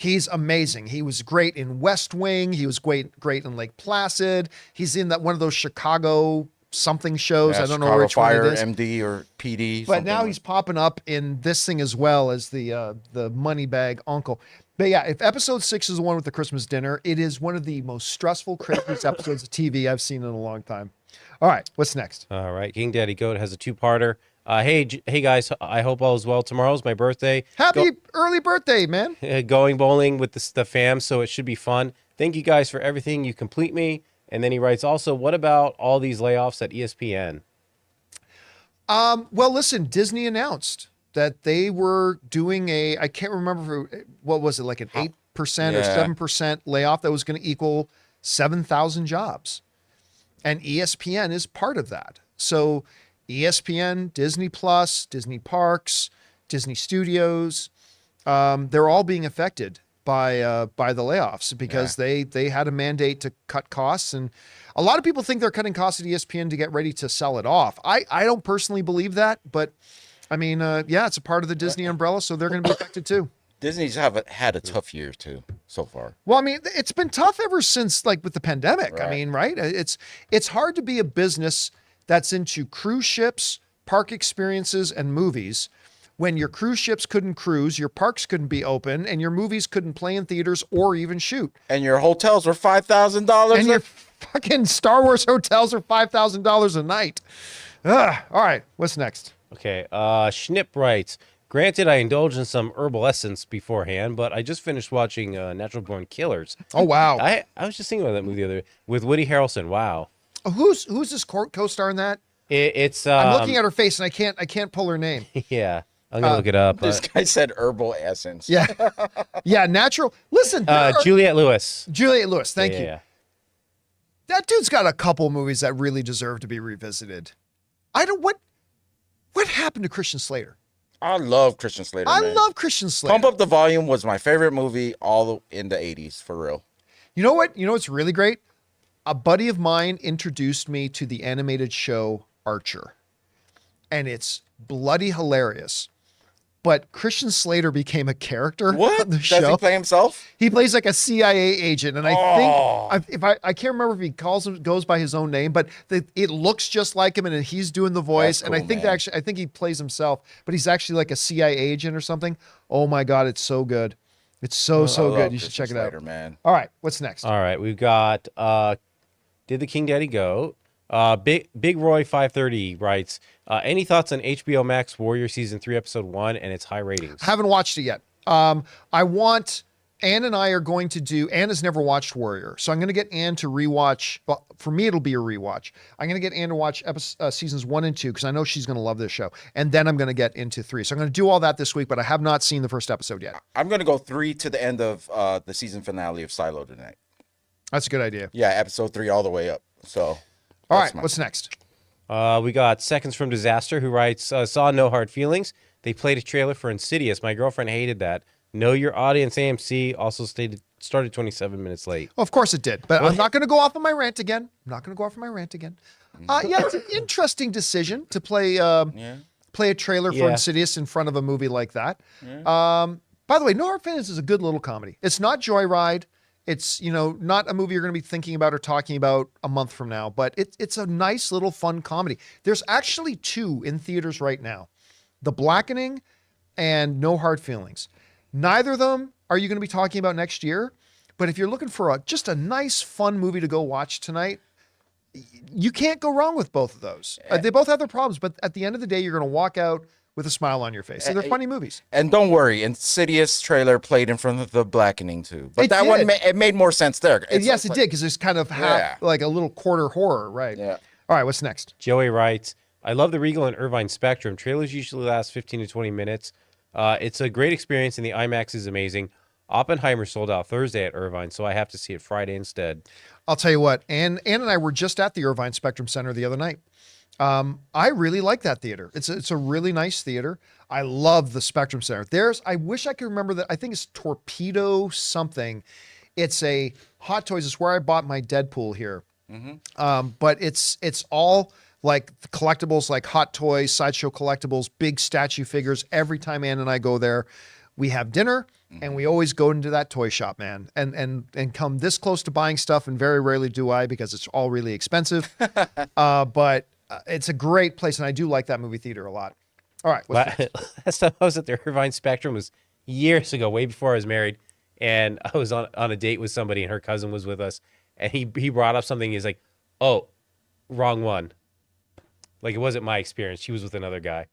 He's amazing. He was great in West Wing. He was great in Lake Placid. He's in that one of those Chicago something shows. I don't know which Fire, one it is. MD or PD. But now he's popping up in this thing as well as the money bag uncle. But yeah, if episode 6 is the one with the Christmas dinner, it is one of the most stressful Christmas episodes of TV I've seen in a long time. All right, what's next? All right, King Daddy Goat has a 2-parter. Hey guys, I hope all is well. Tomorrow's my birthday. Happy early birthday, man. Going bowling with the fam, so it should be fun. Thank you guys for everything. You complete me. And then he writes also, what about all these layoffs at ESPN? Well, listen, Disney announced that they were doing I can't remember, what was it, like an 8% or 7% layoff that was going to equal 7,000 jobs. And ESPN is part of that. So ESPN, Disney Plus, Disney Parks, Disney Studios, they're all being affected by the layoffs because they had a mandate to cut costs. And a lot of people think they're cutting costs at ESPN to get ready to sell it off. I don't personally believe that, but I mean, it's a part of the Disney umbrella, so they're going to be affected too. Disney's had a tough year too so far. Well, I mean, it's been tough ever since like with the pandemic. Right. I mean, right? It's hard to be a business that's into cruise ships, park experiences, and movies when your cruise ships couldn't cruise, your parks couldn't be open, and your movies couldn't play in theaters or even shoot. And your hotels were $5,000. And your fucking Star Wars hotels are $5,000 a night. All right, what's next? Okay, Schnipp writes, granted, I indulged in some herbal essence beforehand, but I just finished watching Natural Born Killers. Oh, wow. I was just thinking about that movie the other day with Woody Harrelson. Wow. Who's this co-star in that? It's I'm looking at her face and I can't pull her name. Yeah. I'm gonna look it up. This guy said herbal essence. Yeah, yeah, natural. Listen, Juliette Lewis. Juliette Lewis, thank you. Yeah. That dude's got a couple movies that really deserve to be revisited. What happened to Christian Slater? I love Christian Slater. I love Christian Slater. Pump Up the Volume was my favorite movie in the 80s, for real. You know what? You know what's really great? A buddy of mine introduced me to the animated show Archer, and it's bloody hilarious. But Christian Slater became a character on the show. Does he play himself? He plays like a CIA agent, and I think I can't remember if he goes by his own name, but it looks just like him, and he's doing the voice. Cool, and I think I think he plays himself, but he's actually like a CIA agent or something. Oh my God, it's so good! It's so good. You should check it out, man. All right, what's next? All right, we've got Did the King Daddy Go? Big Roy 530 writes, any thoughts on HBO Max Warrior Season 3, Episode 1 and its high ratings? Haven't watched it yet. Ann and I are going to do, Ann has never watched Warrior, so I'm going to get Ann to rewatch. Well, for me, it'll be a rewatch. I'm going to get Ann to watch seasons 1 and 2 because I know she's going to love this show. And then I'm going to get into 3. So I'm going to do all that this week, but I have not seen the first episode yet. I'm going to go 3 to the end of the season finale of Silo tonight. That's a good idea. Yeah, episode 3 all the way up. So, all right, what's next? We got Seconds from Disaster, who writes, saw No Hard Feelings. They played a trailer for Insidious. My girlfriend hated that. Know Your Audience AMC also started 27 minutes late. Well, of course it did, but I'm not going to go off on my rant again. Yeah, it's an interesting decision to play a trailer for Insidious in front of a movie like that. Yeah. By the way, No Hard Feelings is a good little comedy. It's not Joyride. It's, not a movie you're going to be thinking about or talking about a month from now, but it's a nice little fun comedy. There's actually 2 in theaters right now, The Blackening and No Hard Feelings. Neither of them are you going to be talking about next year, but if you're looking for just a nice, fun movie to go watch tonight, you can't go wrong with both of those. They both have their problems, but at the end of the day, you're going to walk out with a smile on your face. So they're funny movies. And don't worry, Insidious trailer played in front of The Blackening too. But that one, it made more sense there. Yes, it did, because it's kind of half, like a little quarter horror, right? Yeah. All right, what's next? Joey writes, I love the Regal and Irvine Spectrum. Trailers usually last 15 to 20 minutes. It's a great experience, and the IMAX is amazing. Oppenheimer sold out Thursday at Irvine, so I have to see it Friday instead. I'll tell you what, Ann and I were just at the Irvine Spectrum Center the other night. I really like that theater. It's a really nice theater. I love the Spectrum Center. I wish I could remember that. I think it's Torpedo something. It's a Hot Toys. It's where I bought my Deadpool here. Mm-hmm. But it's all like collectibles, like Hot Toys, Sideshow collectibles, big statue figures. Every time Ann and I go there, we have dinner, and we always go into that toy shop, man, and come this close to buying stuff, and very rarely do I, because it's all really expensive. But it's a great place, and I do like that movie theater a lot. All right. Last time I was at the Irvine Spectrum was years ago, way before I was married, and I was on a date with somebody, and her cousin was with us, and he brought up something. He's like, "Oh, wrong one." Like, it wasn't my experience. She was with another guy.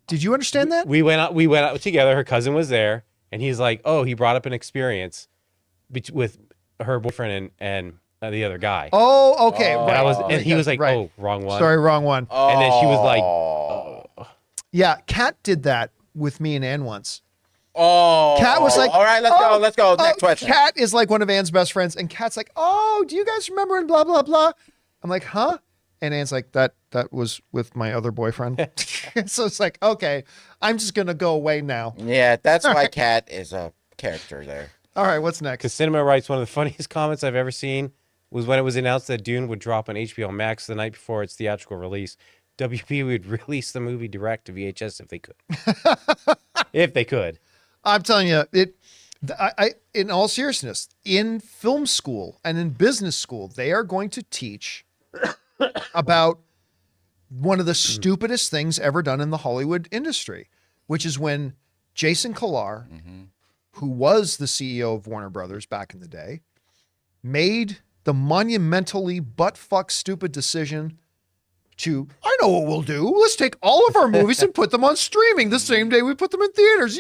Did you understand that? We went out together. Her cousin was there, and he's like, "Oh, he brought up an experience with her boyfriend and the other guy." Oh, okay. And he was like, right. "Oh, wrong one." Sorry, wrong one. And then she was like, "Oh." Yeah, Kat did that with me and Ann once. Oh, Kat was like, all right, let's go. Next question. Kat is like one of Ann's best friends, and Kat's like, "Oh, do you guys remember?" And blah blah blah. I'm like, "Huh?" And Ann's like, that was with my other boyfriend. So it's like, okay, I'm just gonna go away now. Yeah, that's why Kat is a character there. All right, what's next? Because Cinema writes, one of the funniest comments I've ever seen was when it was announced that Dune would drop on HBO Max the night before its theatrical release. WB would release the movie direct to VHS if they could. If they could. I'm telling you, in all seriousness, in film school and in business school, they are going to teach about one of the stupidest things ever done in the Hollywood industry, which is when Jason Kilar, who was the CEO of Warner Brothers back in the day, made the monumentally butt-fuck stupid decision to, I know what we'll do. Let's take all of our movies and put them on streaming the same day we put them in theaters.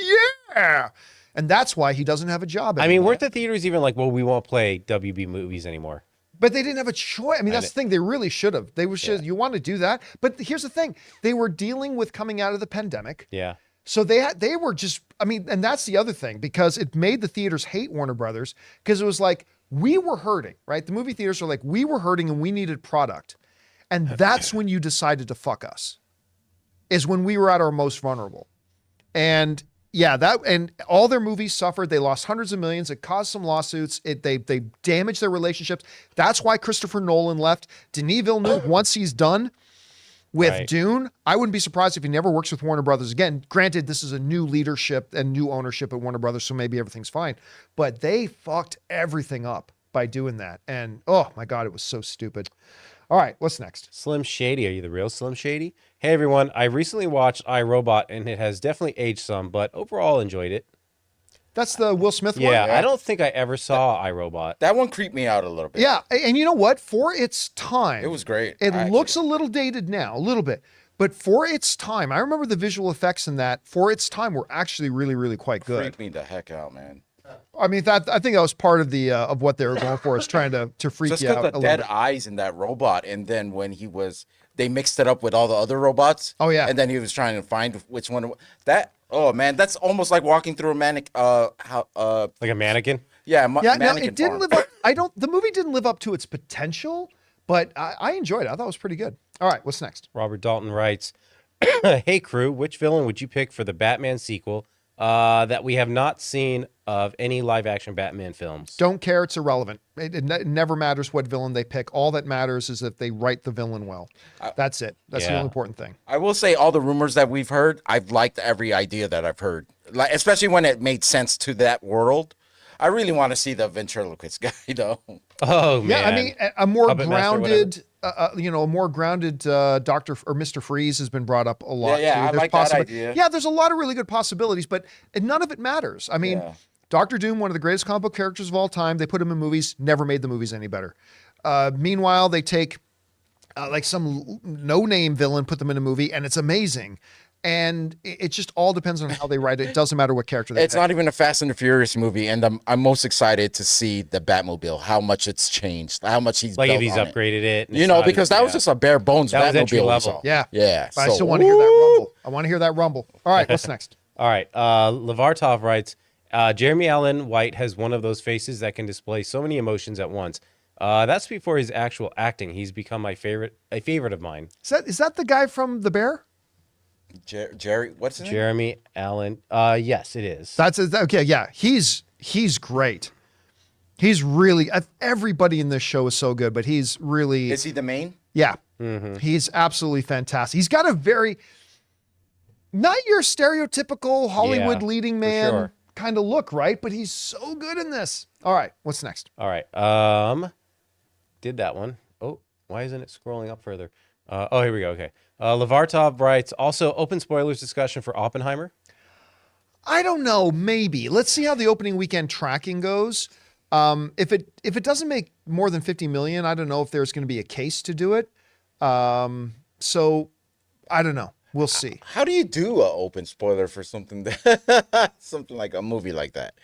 Yeah. And that's why he doesn't have a job anymore. I mean, weren't the theaters even like, well, we won't play WB movies anymore? But they didn't have a choice. I mean, that's the thing. They really should have. They you want to do that. But here's the thing. They were dealing with coming out of the pandemic. Yeah. So they were just, I mean, and that's the other thing, because it made the theaters hate Warner Brothers, because it was like, we were hurting, right? The movie theaters are like, we were hurting and we needed product. And that's when you decided to fuck us, is when we were at our most vulnerable. And yeah, and all their movies suffered. They lost hundreds of millions. It caused some lawsuits. They damaged their relationships. That's why Christopher Nolan left. Denis Villeneuve, once he's done with Dune, I wouldn't be surprised if he never works with Warner Brothers again. Granted, this is a new leadership and new ownership at Warner Brothers, so maybe everything's fine. But they fucked everything up by doing that. And oh my God, it was so stupid. All right, what's next? Slim Shady. Are you the real Slim Shady? Hey, everyone. I recently watched iRobot, and it has definitely aged some, but overall enjoyed it. That's the Will Smith one? Yeah, I don't think I ever saw iRobot. That one creeped me out a little bit. Yeah, and you know what? For its time. It was great. It looks a little dated now, a little bit. But for its time, I remember the visual effects in that, for its time, were actually really, really quite good. Freaked me the heck out, man. I mean, I think that was part of the of what they were going for, is trying to freak just you out. Just the dead eyes in that robot, and then when they mixed it up with all the other robots. Oh yeah, and then he was trying to find which one. Oh man, that's almost like walking through a like a mannequin. Yeah, mannequin. No, it didn't live up. The movie didn't live up to its potential, but I enjoyed it. I thought it was pretty good. All right, what's next? Robert Dalton writes, "Hey crew, which villain would you pick for the Batman sequel that we have not seen of any live-action Batman films?" Don't care. It's irrelevant. It never matters what villain they pick. All that matters is if they write the villain well. That's it. That's the only important thing. I will say, all the rumors that we've heard, I've liked every idea that I've heard, like especially when it made sense to that world. I really want to see the ventriloquist guy, though. Oh man! Yeah, I mean, a more grounded, a more grounded Dr. or Mr. Freeze has been brought up a lot. Yeah, I like that idea. Yeah, there's a lot of really good possibilities, but none of it matters. I mean, Dr. Doom, one of the greatest comic book characters of all time, they put him in movies, never made the movies any better. Meanwhile, they take like some no-name villain, put them in a movie, and it's amazing. And it just all depends on how they write it. It doesn't matter what character they pick. It's not even a Fast and the Furious movie, and I'm most excited to see the Batmobile, how much it's changed, how much he's like built if he's upgraded it. Because that was just a bare bones that Batmobile. Was level. Yeah. Yeah. But I still want to hear that rumble. I want to hear that rumble. All right, what's next? All right. Lavartov writes, Jeremy Allen White has one of those faces that can display so many emotions at once. That's before his actual acting. He's become a favorite of mine. Is that the guy from The Bear? Jerry, what's his name? Jeremy Allen. Yes, it is. That's okay. Yeah, he's great. He's really, everybody in this show is so good, but he's really. Is he the main? Yeah, he's absolutely fantastic. He's got a very. not your stereotypical Hollywood Yeah, leading for man sure. kind of look, right? But he's so good in this. All right, what's next? All right. Did that one. Oh, why isn't it scrolling up further? Here we go. Okay. Lavartov writes, also open spoilers discussion for Oppenheimer. I don't know, maybe. Let's see how the opening weekend tracking goes. If it doesn't make more than 50 million, I don't know if there's going to be a case to do it. So I don't know. We'll see. How do you do an open spoiler for something that, something like a movie like that?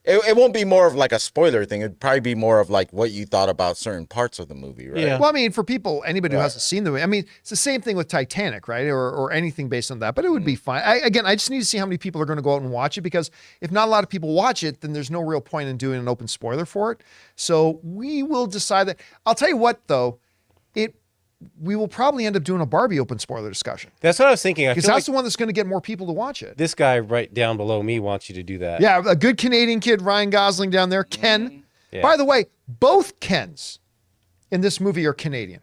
It won't be more of like a spoiler thing. It'd probably be more of like what you thought about certain parts of the movie, right? Yeah. Well, I mean, for people, anybody who hasn't seen the movie, I mean, it's the same thing with Titanic, right? Or anything based on that, but it would be fine. I just need to see how many people are going to go out and watch it, because if not a lot of people watch it, then there's no real point in doing an open spoiler for it. So we will decide that. I'll tell you what, though, we will probably end up doing a Barbie open spoiler discussion. That's what I was thinking. Because that's the one that's going to get more people to watch it. This guy right down below me wants you to do that. Yeah, a good Canadian kid, Ryan Gosling down there, Ken. Yeah. By the way, both Kens in this movie are Canadian.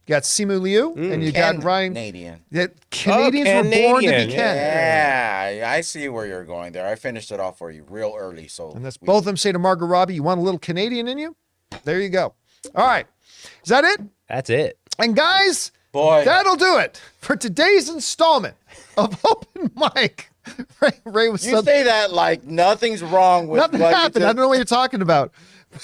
You got Simu Liu and you got Ryan. Canadian. Yeah, Canadians were born to be Ken. Yeah, I see where you're going there. I finished it off for you real early. So And that's both of them say to Margot Robbie, you want a little Canadian in you? There you go. All right. Is that it? That's it. And guys, boy, that'll do it for today's installment of Open Mic. Ray was you say that like nothing's wrong with nothing what happened. I don't know what you're talking about.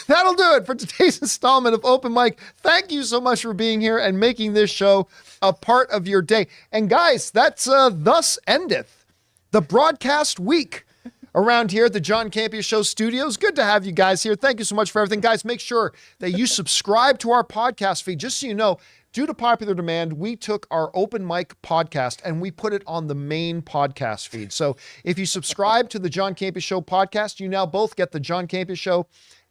That'll do it for today's installment of Open Mic. Thank you so much for being here and making this show a part of your day. And guys, that's thus endeth the broadcast week around here at the John Campea Show studios. Good to have you guys here. Thank you so much for everything. Guys, make sure that you subscribe to our podcast feed. Just so you know, due to popular demand, we took our Open Mic podcast and we put it on the main podcast feed. So if you subscribe to the John Campea Show podcast, you now both get the John Campea Show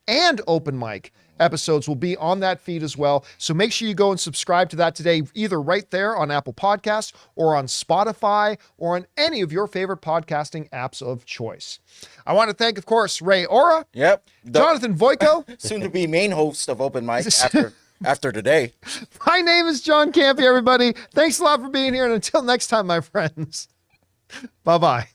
and Open Mic episodes will be on that feed as well. So make sure you go and subscribe to that today, either right there on Apple Podcasts or on Spotify or on any of your favorite podcasting apps of choice. I want to thank, of course, Ray Ora. Yep. Jonathan Voiko. Soon to be main host of Open Mic after today. My name is John Campea, everybody. Thanks a lot for being here. And until next time, my friends, bye-bye.